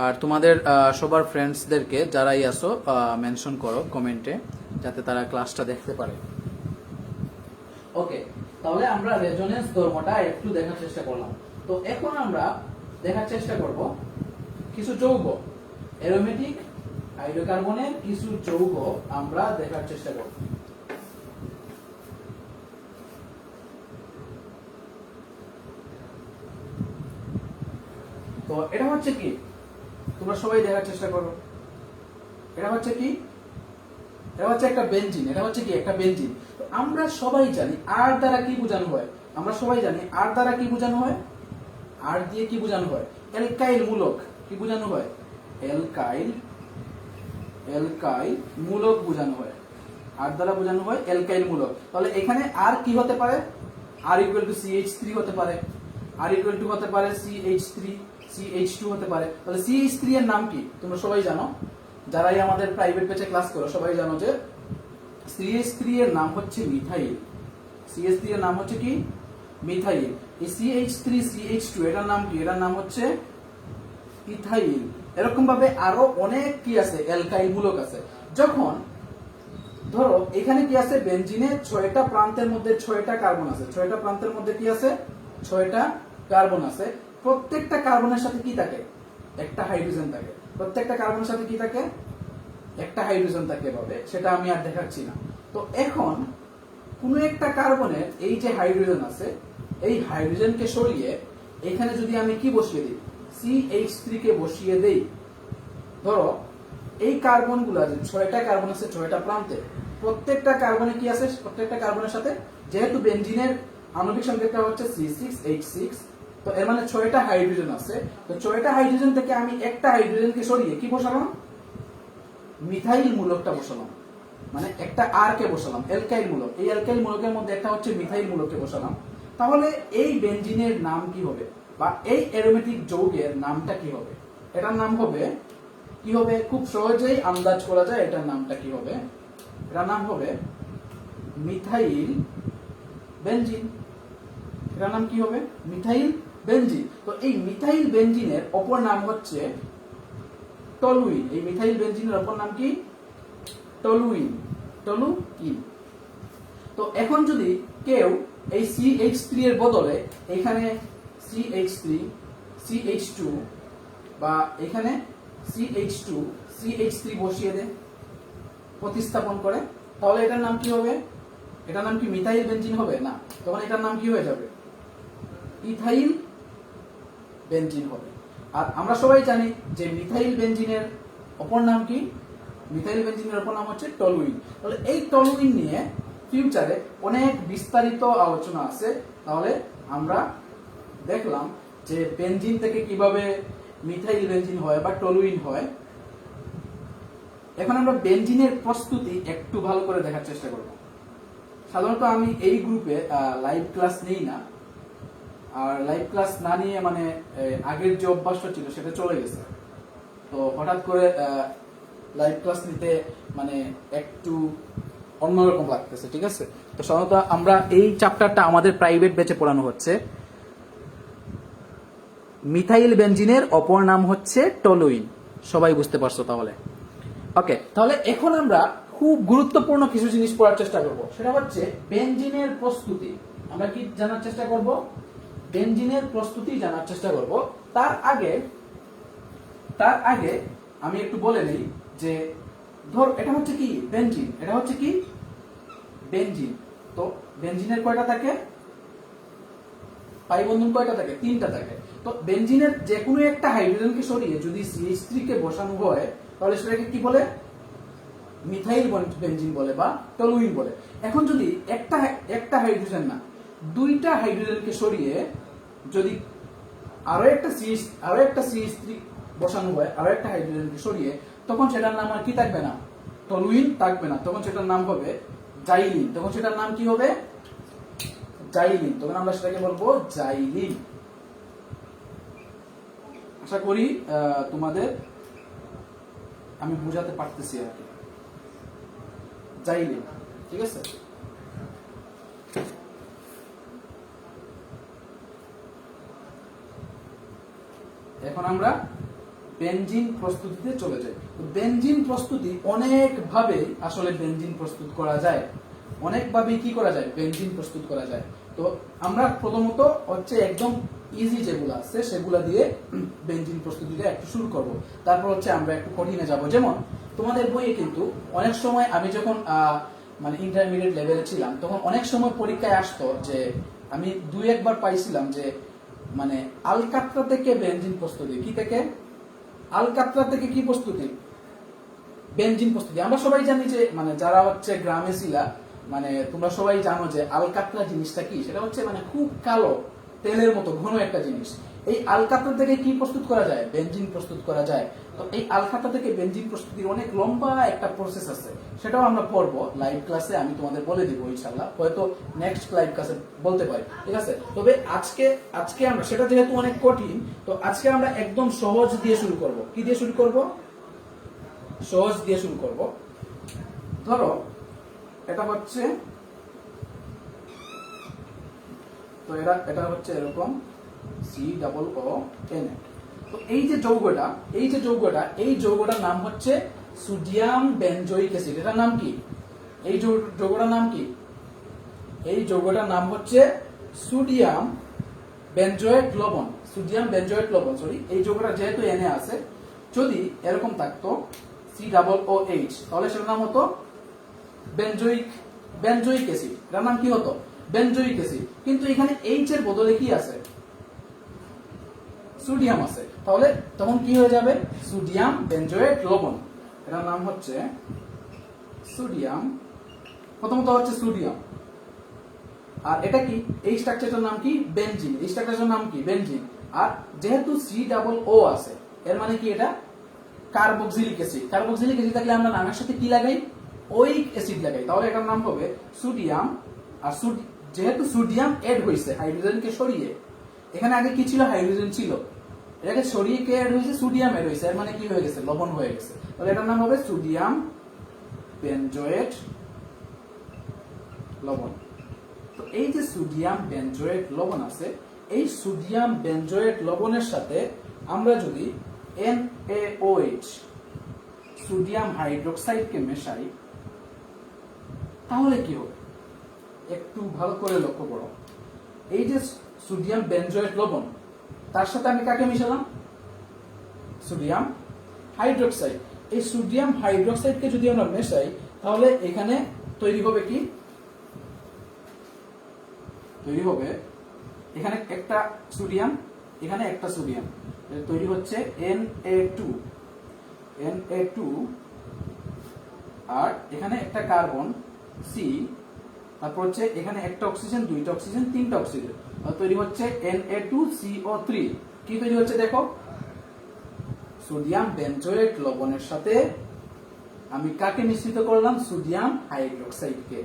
আর তোমাদের সবার ফ্রেন্ডসদেরকে যারাই আসো মেনশন করো কমেন্টে, যাতে তারা ক্লাসটা দেখতে পারে। ওকে, তাহলে আমরা রেজোনেন্স ধর্মটা একটু দেখার চেষ্টা করলাম। তো এখন আমরা দেখার চেষ্টা করব কিছু যৌগ, অ্যারোমেটিক হাইড্রোকার্বনের কিছু যৌগ আমরা দেখার চেষ্টা করব। তো এটা হচ্ছে কি? তোমরা সবাই দেখার চেষ্টা করো। এটা হচ্ছে কি? এটা হচ্ছে একটা বেনজিন। এটা হচ্ছে কি? একটা বেনজিন। তো আমরা সবাই জানি আর দ্বারা কি বোঝানো হয়? আমরা সবাই জানি আর দ্বারা কি বোঝানো হয়? আর দিয়ে কি বোঝানো হয়? অ্যালকাইল মূলক। কি বোঝানো হয়? অ্যালকাইল মূলক বোঝানো হয়। আর দ্বারা বোঝানো হয় অ্যালকাইল মূলক। তাহলে এখানে আর কি হতে পারে? আর ইকুয়াল টু CH3 হতে পারে, আর ইকুয়াল টু হতে পারে CH3, CH2 হতে পারে। তাহলে CH3 এর নাম কি? তোমরা সবাই জানো, যারাই আমাদের প্রাইভেট ব্যাচে ক্লাস করো সবাই জানো যে CH3 এর নাম হচ্ছে মিথাইল। CH3 এর নাম হচ্ছে কি? মিথাইল। এই CH3, CH2 এটার নাম কি? এটার নাম হচ্ছে ইথাইল। এরকম ভাবে আরো অনেক কি আছে? অ্যালকাইল মূলক আছে। যখন ধরো এখানে কি আছে? বেনজিনে 6টা প্রান্তের মধ্যে 6টা কার্বন আছে। 6টা প্রান্তের মধ্যে কি আছে? 6টা কার্বন আছে। প্রত্যেকটা কার্বনের সাথে কি থাকে? একটা হাইড্রোজেন থাকে। প্রত্যেকটা কার্বনের সাথে কি থাকে? একটা হাইড্রোজেন থাকে এভাবে, সেটা আমি আর দেখাচ্ছি না। তো এখন কোন একটা কার্বনের এই যে হাইড্রোজেন আছে, এই হাইড্রোজেনকে সরিয়ে এখানে যদি আমি কি বসিয়ে দিই? CH3 কে বসিয়ে দেই। ধরো এই কার্বনগুলো, যে 6টা কার্বন আছে 6টা প্রান্তে, প্রত্যেকটা কার্বনে কি আছে? প্রত্যেকটা কার্বনের সাথে, যেহেতু বেনজিনের আণবিক সংকেতটা হচ্ছে C6H6, তো এর মানে 6টা হাইড্রোজেন আছে। তো 6টা হাইড্রোজেন থেকে আমি একটা হাইড্রোজেনকে সরিয়ে কি বসালাম? মিথাইল মূলকটা বসালাম, মানে একটা আর কে বসালাম, অ্যালকাইল মূলক। এই অ্যালকাইল মূলকের মধ্যে একটা হচ্ছে মিথাইল মূলককে বসালাম। তাহলে এই বেনজিনের নাম কি হবে, বা এই অ্যারোমেটিক যৌগের নামটা কি হবে? এটার নাম হবে কি হবে? খুব সহজেই আন্দাজ করা যায় এটার নামটা কি হবে। এটার নাম হবে মিথাইল বেনজিন। এটার নাম কি হবে? Methyl benzene. তো এই মিথাইল বেনজিনের অপর নাম হচ্ছে টলুইন। এই মিথাইল বেনজিনের অপর নাম কি? টলুইন। টলুইন। তো এখন যদি কেউ এই CH3 এর বদলে এখানে CH3, CH2 বা এখানে CH2, CH3 বসিয়ে দেয়, প্রতিস্থাপন করে, তাহলে এটার নাম কি হবে? এটার নাম কি মিথাইল বেনজিন হবে? না, তখন এটার নাম কি হয়ে যাবে? ইথাইল বেনজিন হবে। আর আমরা সবাই জানি যে মিথাইল বেনজিনের অপর নাম কি? মিথাইল বেনজিনের অপর নাম হচ্ছে টলুইন। তাহলে এই টলুইন নিয়ে ফিউচারে অনেক বিস্তারিত আলোচনা আছে। তাহলে আমরা দেখলাম যে বেনজিন থেকে কিভাবে মিথাইল বেনজিন হয় বা টলুইন হয়। এখন আমরা বেনজিনের প্রস্তুতি একটু ভালো করে দেখার চেষ্টা করব। সাধারণত আমি এই গ্রুপে লাইভ ক্লাস নেই না, আর লাইভ ক্লাস না নিয়ে মানে আগের যে অভ্যাসটা ছিল সেটা চলে গেছে। তো হঠাৎ করে লাইভ ক্লাস নিতে মানে একটু অন্যরকম লাগতেছে, ঠিক আছে। তো সাধারণত আমরা এই চ্যাপ্টারটা আমাদের প্রাইভেট ব্যাচে পড়ানো হচ্ছে। মিথাইল বেনজিনের অপর নাম হচ্ছে টলুইন, সবাই বুঝতে পারছো তাহলে। ওকে, তাহলে এখন আমরা খুব গুরুত্বপূর্ণ কিছু জিনিস পড়ার চেষ্টা করব, সেটা হচ্ছে বেনজিনের প্রস্তুতি। আমরা কি জানার চেষ্টা করব? বেনজিনের প্রস্তুতি জানার চেষ্টা করব। তার আগে আমি একটু বলে নেই যে ধর এটা হচ্ছে কি বেনজিন, এটা হচ্ছে কি বেনজিন। তো বেনজিনের কয়টা থাকে? পাই বন্ধন কয়টা থাকে? 3টা থাকে। তো বেনজিনের যে কোনো একটা হাইড্রোজেনকে সরিয়ে যদি CH3 কে বসানো হয় তাহলে সেটাকে কি বলে? মিথাইল বেনজিন বলে বা টলুইন বলে। এখন যদি একটা হাইড্রোজেন না, 2টা হাইড্রোজেনকে সরিয়ে যদি আরো একটা CH3 বসানো হয়, আরো একটা হাইড্রোজেনকে সরিয়ে, তখন সেটার নাম আর কি থাকবে না? টলুইন থাকবে না, তখন সেটার নাম হবে জাইলিন। তখন সেটার নাম কি হবে? জাইলিন। তখন আমরা সেটাকে বলবো জাইলিন। আশা করি তোমাদের আমি বোঝাতে পারতেছি আর কি। জাইলিন, ঠিক আছে। এখন আমরা বেনজিন প্রস্তুতিতে চলে যাই। বেনজিন প্রস্তুতি অনেক ভাবে আসলে বেনজিন প্রস্তুত করা যায়, অনেক ভাবে কি করা যায়? বেনজিন প্রস্তুত করা যায়। তো আমরা প্রথমত হচ্ছে একদম ইজি যেগুলো আছে সেগুলা দিয়ে বেনজিন প্রস্তুতিটা একটু শুরু করব, তারপর হচ্ছে আমরা একটু কঠিনে যাব। যেমন তোমাদের বইয়ে কিন্তু অনেক সময় আমি যখন মানে ইন্টারমিডিয়েট লেভেলে ছিলাম তখন অনেক সময় পরীক্ষায় আসতো যে আমি 2-1 বার পাইছিলাম যে মানে আলকাতরা থেকে বেনজিন প্রস্তুতি, কি থেকে? আলকাতরা থেকে কি প্রস্তুতি? বেনজিন প্রস্তুতি। আমরা সবাই জানি যে মানে যারা হচ্ছে গ্রামে ছিলা, মানে তোমরা সবাই জানো যে আলকাতরা জিনিসটা কি। সেটা হচ্ছে মানে খুব কালো তেলের মতো ঘন একটা জিনিস। এই আলকাতরা থেকে কি প্রস্তুত করা যায়? বেনজিন প্রস্তুত করা যায়। তো এই আলকাতরা থেকে বেনজিন প্রস্তুতির অনেক লম্বা একটা প্রসেস আছে, সেটাও আমরা পড়বো লাইভ ক্লাসে, আমি তোমাদের বলে দিব ইনশাআল্লাহ, হয়তো নেক্সট লাইভ ক্লাসে বলতে পারি, ঠিক আছে। তবে আজকে আমরা সেটা যেহেতু অনেক কঠিন, তো আজকে আমরা একদম সহজ দিয়ে শুরু করব। কি দিয়ে শুরু করব? সহজ দিয়ে শুরু করব। ধরো এটা হচ্ছে, তো এটা হচ্ছে এরকম COON। তো এই যে যৌগটার নাম হচ্ছে সোডিয়াম বেনজোইক অ্যাসিড। এটার নাম কি? এই যৌগটার নাম কি? এই যৌগটার নাম হচ্ছে সোডিয়াম বেনজোয়েট লবণ। সোডিয়াম বেনজোয়েট লবণ, সরি। এই যৌগটা যেহেতু Na আছে, যদি এরকম থাকতো COOH তাহলে সেটার নাম হতো বেনজোইক অ্যাসিড। এটার নাম কি হতো? Benzoic acid. কিন্তু এখানে H এর বদলে কি আছে? সোডিয়াম আছে। তাহলে তখন কি হয়ে যাবে? সোডিয়াম বেনজোয়েট লবণ। এটার নাম হচ্ছে সোডিয়াম, প্রথমত হচ্ছে সোডিয়াম। আর এটা কি? এই স্ট্রাকচারটার নাম কি? বেনজিন। এই স্ট্রাকচারটার নাম কি? বেনজিন। আর যেহেতু COO আছে, এর মানে কি? এটা কার্বক্সিলিক অ্যাসিড। কার্বক্সিলিক অ্যাসিড থাকলে আমরা নামের সাথে কি লাগাই? ওইক অ্যাসিড লাগাই। তাহলে এটার নাম হবে সোডিয়াম। আর যেহেতু সোডিয়াম এড হয়েছে হাইড্রোজেনকে সরিয়ে, এখানে আগে কি ছিল? হাইড্রোজেন ছিল, এটাকে সরিয়ে কে এড হয়েছে? সোডিয়াম এড হয়েছে। এর মানে কি হয়ে গেছে? লবণ হয়ে গেছে। তাহলে এটার নাম হবে সোডিয়াম বেনজোয়েট লবণ। তো এই যে সোডিয়াম বেনজোয়েট লবণ আছে, এই সোডিয়াম বেনজোয়েট লবণের সাথে আমরা যদি NaOH সোডিয়াম হাইড্রোক্সাইডকে মেশাই তাহলে কি হবে? একটু ভালো করে লক্ষ্য করো। এই যে সোডিয়াম বেনজোয়েট লবণ, তার সাথে আমি কাকে মিশালাম? Sodium hydroxide. এই সোডিয়াম হাইড্রোক্সাইডকে যদি আমরা মেশাই তাহলে এখানে তৈরি হবে কি? তৈরি হবে এখানে একটা সোডিয়াম, এখানে একটা সোডিয়াম, তৈরি হচ্ছে Na2 আর এখানে একটা কার্বন C, তারপর হচ্ছে এখানে একটা অক্সিজেন, 2টা অক্সিজেন, 3টা অক্সিজেন, তৈরি হচ্ছে Na2CO3। কি তৈরি হচ্ছে দেখো? সোডিয়াম বেনজোয়েট লবণের সাথে আমি কাকে মিশ্রিত করলাম? সোডিয়াম হাইড্রোক্সাইডকে।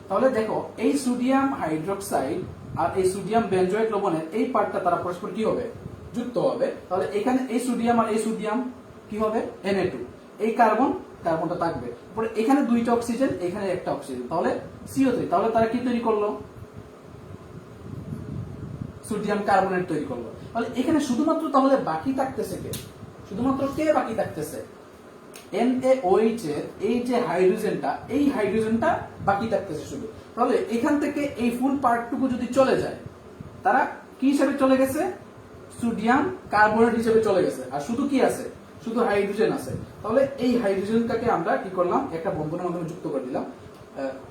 তাহলে দেখো এই সোডিয়াম হাইড্রোক্সাইড আর এই সোডিয়াম বেনজোয়েট লবণের এই পার্টটা তারা পরস্পর কি হবে? যুক্ত হবে। তাহলে এখানে এই সোডিয়াম আর এই সোডিয়াম কি হবে Na2, এই কার্বনটা থাকবে, তারপরে এখানে দুইটা অক্সিজেন, এখানে একটা অক্সিজেন, তাহলে CO3, তাহলে তারা কি তৈরি করলো, সোডিয়াম কার্বনেট তৈরি করলো। তাহলে এখানে শুধুমাত্র তাহলে বাকি থাকতেছে কে, শুধুমাত্র কে বাকি থাকতেছে, NaOH এর এই যে হাইড্রোজেনটা, এই হাইড্রোজেনটা বাকি থাকতেছে শুধু। তাহলে এখান থেকে এই ফুল পার্টটুকু যদি চলে যায়, তারা কি হিসেবে চলে গেছে, সোডিয়াম কার্বনেট হিসেবে চলে গেছে, আর শুধু কি আছে, শুধু হাইড্রোজেন আছে। তাহলে এই হাইড্রোজেনটাকে আমরা কি করলাম, একটা বন্ধনের মাধ্যমে যুক্ত করে দিলাম,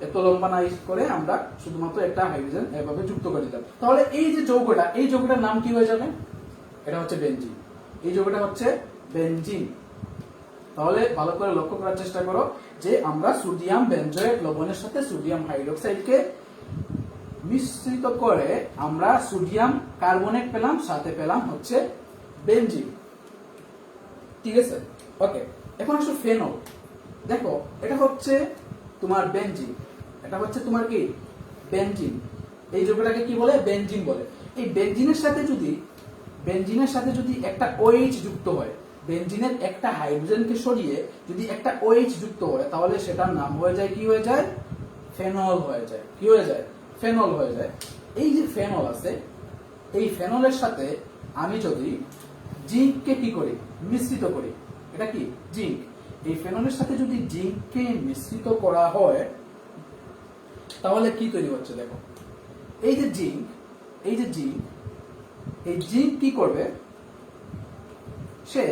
এত লম্বা না করে আমরা শুধুমাত্র একটা হাইড্রোজেন এভাবে যুক্ত করে দিলাম। তাহলে এই যে যৌগটা, এই যৌগটার নাম কি হয়ে যাবে, এটা হচ্ছে বেনজিন, এই যৌগটা হচ্ছে বেনজিন। তাহলে ভালো করে লক্ষ্য করার চেষ্টা করো যে আমরা সোডিয়াম বেনজয়েট লবণের সাথে সোডিয়াম হাইড্রোক্সাইডকে মিশ্রিত করে আমরা সোডিয়াম কার্বনেট পেলাম, সাথে পেলাম হচ্ছে বেনজিন। ঠিক আছে, ওকে। এখন আসো ফেনল, দেখো এটা হচ্ছে তোমার বেনজিন, এটা হচ্ছে তোমার কি বেনজিন, এই যৌগটাকে কি বলে, বেনজিন বলে। এই বেনজিনের সাথে যদি একটা OH যুক্ত হয়, বেনজিনের একটা হাইড্রোজেনকে সরিয়ে যদি একটা OH যুক্ত হয়, তাহলে সেটার নাম হয়ে যায়, কি হয়ে যায়, ফেনল হয়ে যায়। কি হয়ে যায়, ফেনল হয়ে যায়। এই যে ফেনল আছে, এই ফেনলের সাথে আমি যদি জিঙ্ককে কি করি, মিশ্রিত করি, এটা কি জিঙ্ক, এই ফেনলের সাথে যদি জিঙ্ককে মিশ্রিত করা হয়, তাহলে কি তৈরি হচ্ছে, দেখো এই যে জিঙ্ক, এই জিঙ্ক কি করবে, সে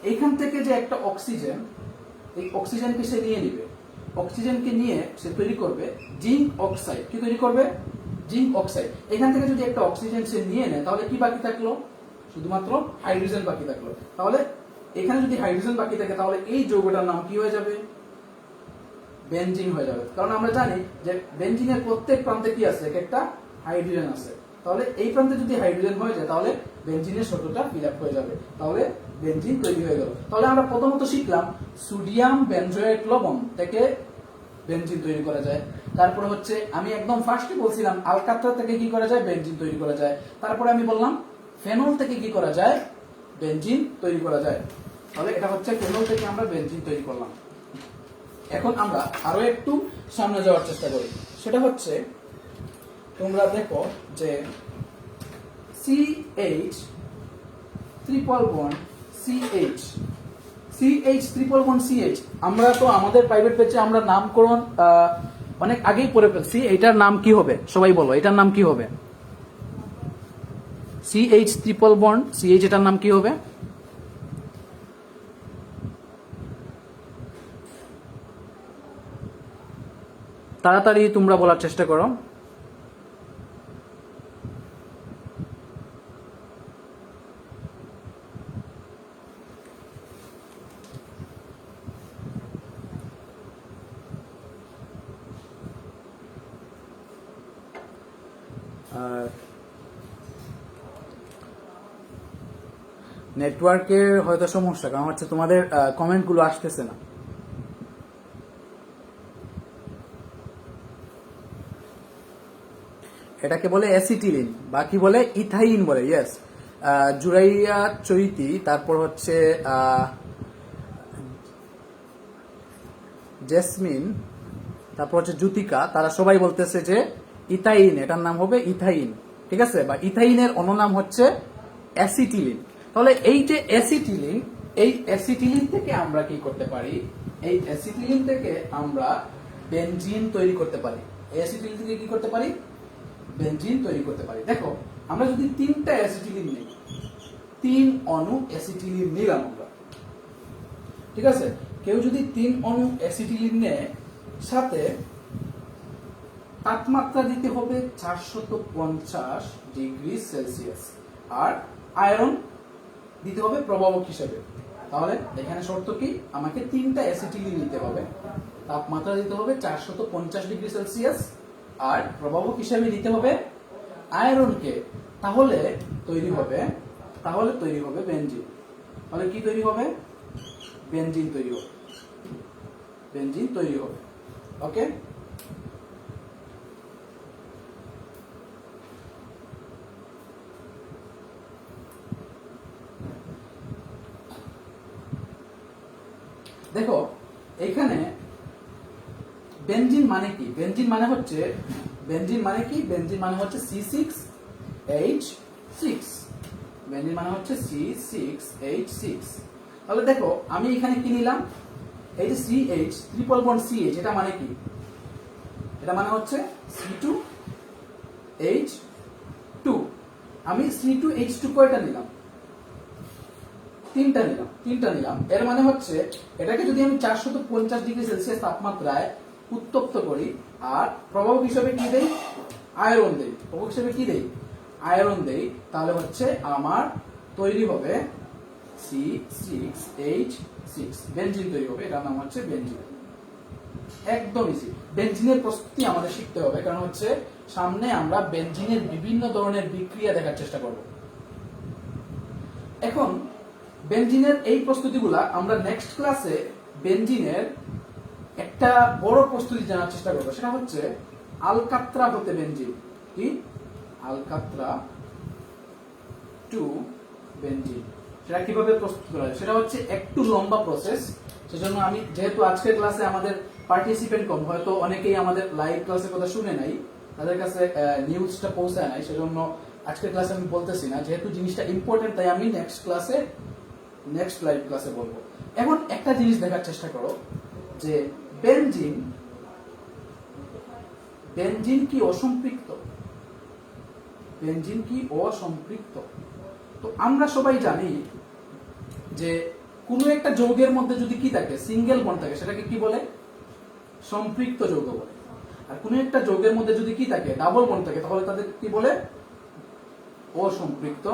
এইখান থেকে যে একটা অক্সিজেন, এই অক্সিজেনকে সে নিয়ে নিবে, অক্সিজেনকে নিয়ে সে তৈরি করবে জিঙ্ক অক্সাইড। কি তৈরি করবে, জিঙ্ক অক্সাইড। এখান থেকে যদি একটা অক্সিজেন সে নিয়ে নেয়, তাহলে কি বাকি থাকলো, শুধুমাত্র হাইড্রোজেন বাকি থাকলো। তাহলে এখানে যদি হাইড্রোজেন বাকি থাকে, তাহলে এই যৌগটার নাম কি হয়ে যাবে, বেনজিন হয়ে যাবে। কারণ আমরা জানি যে বেনজিনের প্রত্যেক প্রান্তে কি আছে, একটা হাইড্রোজেন আছে। তাহলে এই প্রান্তে যদি হাইড্রোজেন হয়ে যায়, তাহলে বেনজিনের শর্তটা ফিল আপ হয়ে যাবে, তাহলে বেনজিন তৈরি হয়ে গেল। তাহলে আমরা প্রথমত শিখলাম সোডিয়াম বেনজয়েট লবণ থেকে বেনজিন তৈরি করা যায়। তারপরে হচ্ছে আমি একদম ফার্স্টে বলছিলাম আলকাতরা থেকে কি করা যায়, বেনজিন তৈরি করা যায়। তারপরে আমি বললাম ফেনল থেকে কি করা যায়, বেনজিন তৈরি করা যায়। তাহলে এটা হচ্ছে ফেনল থেকে আমরা বেনজিন তৈরি করলাম। এখন আমরা আরো একটু সামনে যাওয়ার চেষ্টা করি, সেটা হচ্ছে তোমরা দেখো যে CH ট্রিপল বন্ড CH, আমরা তো আমাদের প্রাইভেট পেজে আমরা নামকরণ অনেক আগেই পড়ে ফেলছি। এটার নাম কি হবে, সবাই বলো, এটার নাম কি হবে, CH ট্রিপল বন্ড CH, এটার নাম কি হবে, তাড়াতাড়ি তোমরা বলার চেষ্টা করো। নেটওয়ার্কের হয়তো সমস্যা, কারণ হচ্ছে তোমাদের কমেন্টগুলো আসতেছে না। এটাকে বলে অ্যাসিটিলিন বা কি বলে, ইথাইন বলে। ইয়েস, জুরাইয়া চৈতি, তারপর হচ্ছে জেসমিন, তারপর হচ্ছে জ্যোতিকা, তারা সবাই বলতেছে যে ইথাইন, এটার নাম হবে ইথাইন। ঠিক আছে, বা ইথাইনের অন্য নাম হচ্ছে অ্যাসিটিলিন। তাহলে এই যে অ্যাসিটিলিন, এই অ্যাসিটিলিন থেকে আমরা কি করতে পারি, এই অ্যাসিটিলিন থেকে আমরা বেনজিন তৈরি করতে পারি। অ্যাসিটিলিন থেকে কি করতে পারি, বেনজিন তৈরি করতে পারি। দেখো আমরা যদি 3টা অ্যাসিটিলিন নিই, 3 অণু অ্যাসিটিলিন নিলাম আমরা, ঠিক আছে, কেউ যদি 3 অণু অ্যাসিটিলিন নেয়, সাথে তাপমাত্রা দিতে হবে 450 ডিগ্রি সেলসিয়াস, আর আয়রন দিতে হবে প্রভাবক হিসেবে। তাহলে এখানে শর্ত কি, আমাকে 3টা অ্যাসিটিলিন নিতে হবে, তাপমাত্রা দিতে হবে 450 ডিগ্রি সেলসিয়াস, আর প্রভাবক হিসেবে দিতে হবে আয়রনকে। তাহলে তৈরি হবে বেনজিন। তাহলে কি তৈরি হবে, বেনজিন তৈরি হবে, বেনজিন তৈরি হবে। ওকে, দেখো এখানে বেনজিন মানে কি? বেনজিন মানে হচ্ছে C6H6। বেনজিন মানে হচ্ছে C6H6। তাহলে দেখো আমি এখানে কি নিলাম, এই যে CH ট্রিপল বন্ড CH, এটা মানে কি? এটা মানে হচ্ছে C2H2। আমি C2H2 কয়টা নিলাম? তিনটা নিলাম। এর মানে হচ্ছে এটাকে যদি আমি 450 ডিগ্রি সেলসিয়াস তাপমাত্রায় উত্তপ্ত করি আর প্রভাবক হিসেবে কি দেই? আয়রন দেই। প্রভাবক হিসেবে কি দেই? আয়রন দেই, তাহলে হচ্ছে আমার তৈরি হবে C6H6, বেনজিন তৈরি হবে। এটার নাম হচ্ছে বেনজিন। একদম ইজি। বেনজিনের প্রস্তুতি আমাদের শিখতে হবে, কারণ হচ্ছে সামনে আমরা বেনজিনের বিভিন্ন ধরনের বিক্রিয়া দেখার চেষ্টা করব। এখন বেনজিনের এই প্রস্তুতিগুলা আমরা নেক্সট ক্লাসে বেনজিনের একটা বড় প্রস্তুতি জানার চেষ্টা করব, সেটা হচ্ছে আলকাত্রা হতে বেনজিন। কি? আলকাত্রা টু বেনজিন। সেটা কিভাবে প্রস্তুত করা হয় সেটা হচ্ছে একটু লম্বা প্রসেস। সেজন্য আমি, যেহেতু আজকের ক্লাসে আমাদের পার্টিসিপেন্ট কম, হয়তো অনেকেই আমাদের লাইভ ক্লাসের কথা শুনে নাই, তাদের কাছে নিউজটা পৌঁছায় নাই, সেজন্য আজকের ক্লাসে আমি বলতেছি না। যেহেতু জিনিসটা ইম্পর্টেন্ট, তাই আমি নেক্সট লাইভ ক্লাসে বলবো। এখন একটা জিনিস দেখার চেষ্টা করো যে বেনজিন কি অসম্পৃক্ত? বেনজিন কি অসম্পৃক্ত? তো আমরা সবাই জানি যে কোনো একটা যৌগের মধ্যে যদি কি থাকে, সিঙ্গেল বন্ড থাকে, সেটাকে কি বলে? সম্পৃক্ত যৌগ বলে। আর কোনো একটা যৌগের মধ্যে যদি কি থাকে, ডাবল বন্ড থাকে, তাহলে তাদের কি বলে? অসম্পৃক্ত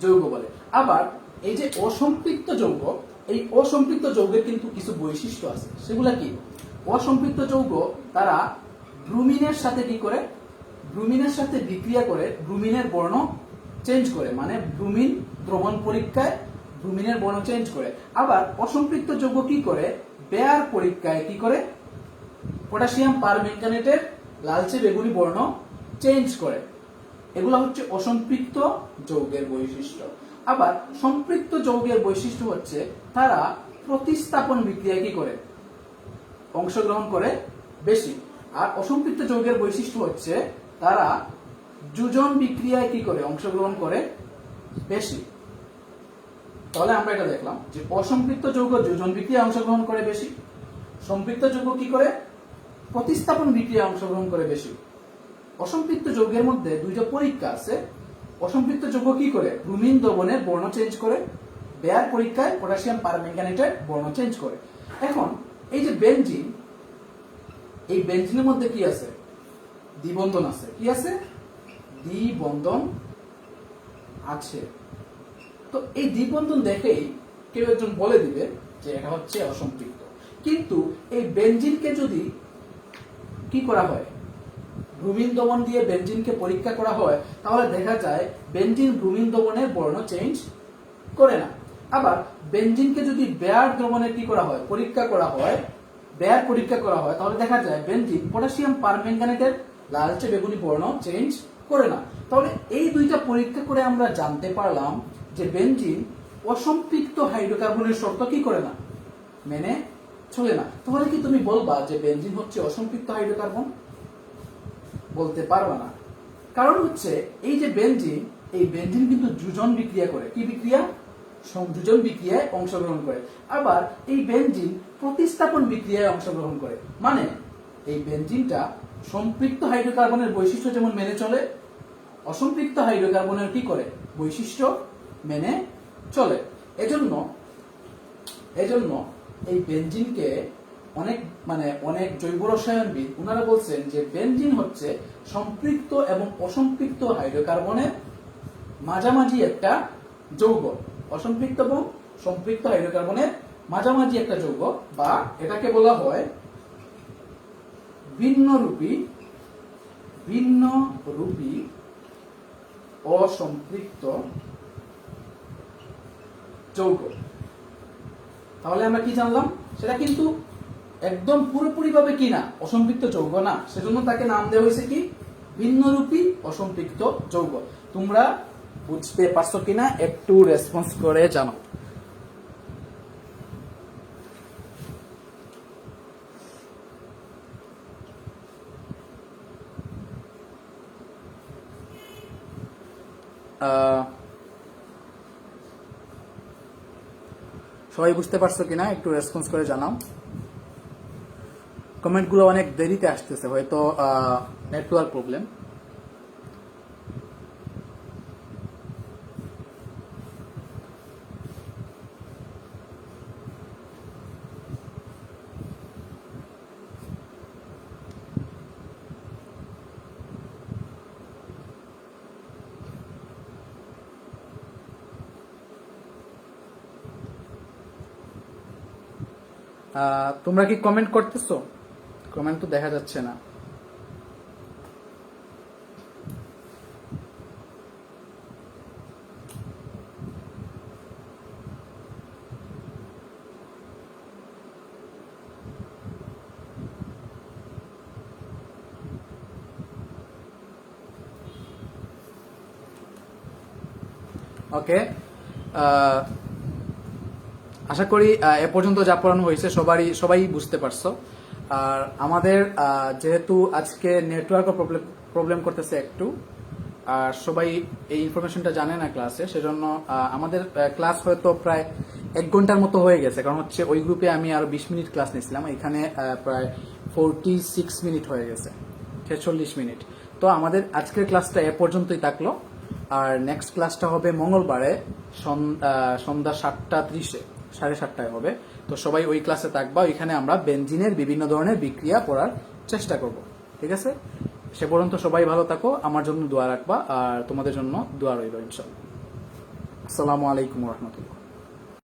যৌগ বলে। আবার এই যে অসম্পৃক্ত যৌগ, এই অসম্পৃক্ত যৌগের কিন্তু কিছু বৈশিষ্ট্য আছে। সেগুলা কি? অসম্পৃক্ত যৌগ তারা ব্রুমিনের সাথে কি করে? ব্রুমিনের সাথে বিক্রিয়া করে ব্রুমিনের বর্ণ চেঞ্জ করে, মানে ব্রুমিন দ্রবণ পরীক্ষায় ব্রুমিনের বর্ণ চেঞ্জ করে। আবার অসম্পৃক্ত যৌগ কি করে? বেয়ার পরীক্ষায় কি করে? পটাশিয়াম পারম্যাঙ্গানেটের লালচে বেগুনি বর্ণ চেঞ্জ করে। এগুলো হচ্ছে অসম্পৃক্ত যৌগের বৈশিষ্ট্য। আবার সম্পৃক্ত যৌগের বৈশিষ্ট্য হচ্ছে তারা প্রতিস্থাপন বিক্রিয়ায় কি করে? অংশগ্রহণ করে বেশি। আর অসম্পৃক্ত যৌগের বৈশিষ্ট্য হচ্ছে তারা যোজন বিক্রিয়ায় কি করে? অংশগ্রহণ করে বেশি। তাহলে আমরা এটা দেখলাম যে অসম্পৃক্ত যৌগ যোজন বিক্রিয়ায় অংশগ্রহণ করে বেশি, সম্পৃক্ত যৌগ কি করে? প্রতিস্থাপন বিক্রিয়ায় অংশগ্রহণ করে বেশি। অসম্পৃক্ত যৌগের মধ্যে দুইটা পরীক্ষা আছে। অসম্পৃক্ত যৌগ কি করে? ব্রুমিন দ্রবণের বর্ণ চেঞ্জ করে, বেয়ার পরীক্ষায় পটাশিয়াম পারম্যাঙ্গানেটের বর্ণ চেঞ্জ করে। এখন এই যে বেনজিন, এই বেনজিনের মধ্যে কি আছে? দ্বিবন্ধন আছে। কি আছে? দ্বিবন্ধন আছে। তো এই দ্বিবন্ধন দেখেই কেউ একজন বলে দিবে যে এটা হচ্ছে অসম্পৃক্ত। কিন্তু এই বেনজিনকে যদি কি করা হয়, ব্রুমিন দ্রবণ দিয়ে বেনজিনকে পরীক্ষা করা হয়, তাহলে দেখা যায় বেনজিন ব্রুমিন দ্রবণের বর্ণ চেঞ্জ করে না। আবার বেনজিনকে যদি বেয়ার দ্রবণের কি করা হয়, পরীক্ষা করা হয়, বেয়ার পরীক্ষা করা হয়, তাহলে দেখা যায় বেনজিন পটাশিয়াম পারম্যাঙ্গানেটের লালচে বেগুনি বর্ণ চেঞ্জ করে না। তাহলে এই দুইটা পরীক্ষা করে আমরা জানতে পারলাম যে বেনজিন অসম্পৃক্ত হাইড্রোকার্বনের শর্ত কি করে না, মেনে চলে না। তাহলে কি তুমি বলবা যে বেনজিন হচ্ছে অসম্পৃক্ত হাইড্রোকার্বন? বলতে পারবা না। কারণ হচ্ছে এই যে বেনজিন, এই বেনজিন কিন্তু যোজন বিক্রিয়া করে। কি বিক্রিয়া? সংযোজন বিক্রিয়ায় অংশগ্রহণ করে। আবার এই বেনজিন প্রতিস্থাপন বিক্রিয়ায় অংশগ্রহণ করে। মানে এই বেনজিনটা সম্পৃক্ত হাইড্রোকার্বনের বৈশিষ্ট্য যেমন মেনে চলে, অসম্পৃক্ত হাইড্রোকার্বনের কি করে? বৈশিষ্ট্য মেনে চলে। এজন্য এই বেনজিনকে অনেক জৈব রসায়নবিদ ওনারা বলছেন যে বেনজিন হচ্ছে সম্পৃক্ত এবং অসম্পৃক্ত হাইড্রোকার্বনের মাঝামাঝি একটা যৌগ। অসম্পৃক্ত এবং সম্পৃক্ত হাইড্রোকার্বনের মাঝামাঝি একটা যৌগ, বা এটাকে বলা হয় ভিন্নরূপী অসম্পৃক্ত যৌগ। তাহলে আমরা কি জানলাম? সেটা কিন্তু একদম পুরোপুরি ভাবে কি না, অসম্পৃক্ত যৌগ না। সেজন্য তাকে নাম দেওয়া হয়েছে কি? ভিন্নরূপী অসম্পৃক্ত যৌগ। তোমরা বুঝতে পারছো কিনা একটু রেসপন্স করে জানাও। সবাই বুঝতে পারছো কিনা একটু রেসপন্স করে জানাও। কমেন্টগুলো অনেক দেরিতে আসতেছে, হয়তো নেটওয়ার্ক প্রবলেম। তোমরা কি কমেন্ট করতেছো? কমেন্ট তো দেখা যাচ্ছে না। ওকে, আশা করি এ পর্যন্ত যা পড়ানো হয়েছে সবাই বুঝতে পারছো। আর আমাদের যেহেতু আজকে নেটওয়ার্কও প্রবলেম করতেছে একটু, আর সবাই এই ইনফরমেশনটা জানে না ক্লাসে, সেজন্য আমাদের ক্লাস হয়তো প্রায় 1 ঘন্টার মতো হয়ে গেছে, কারণ হচ্ছে ওই গ্রুপে আমি আরো 20 মিনিট ক্লাস নিয়েছিলাম, এখানে প্রায় 46 মিনিট হয়ে গেছে, 46 মিনিট। তো আমাদের আজকের ক্লাসটা এ পর্যন্তই থাকলো। আর নেক্সট ক্লাসটা হবে মঙ্গলবারে সন্ধ্যা 7:30-এ, 7:30টায় হবে। তো সবাই ওই ক্লাসে থাকবা, ওইখানে আমরা বেনজিনের বিভিন্ন ধরনের বিক্রিয়া পড়ার চেষ্টা করব। ঠিক আছে, সে পর্যন্ত সবাই ভালো থাকো, আমার জন্য দোয়া রাখবা, আর তোমাদের জন্য দোয়া রইল ইনশাআল্লাহ। আসসালামু আলাইকুম রহমতুল্লাহ।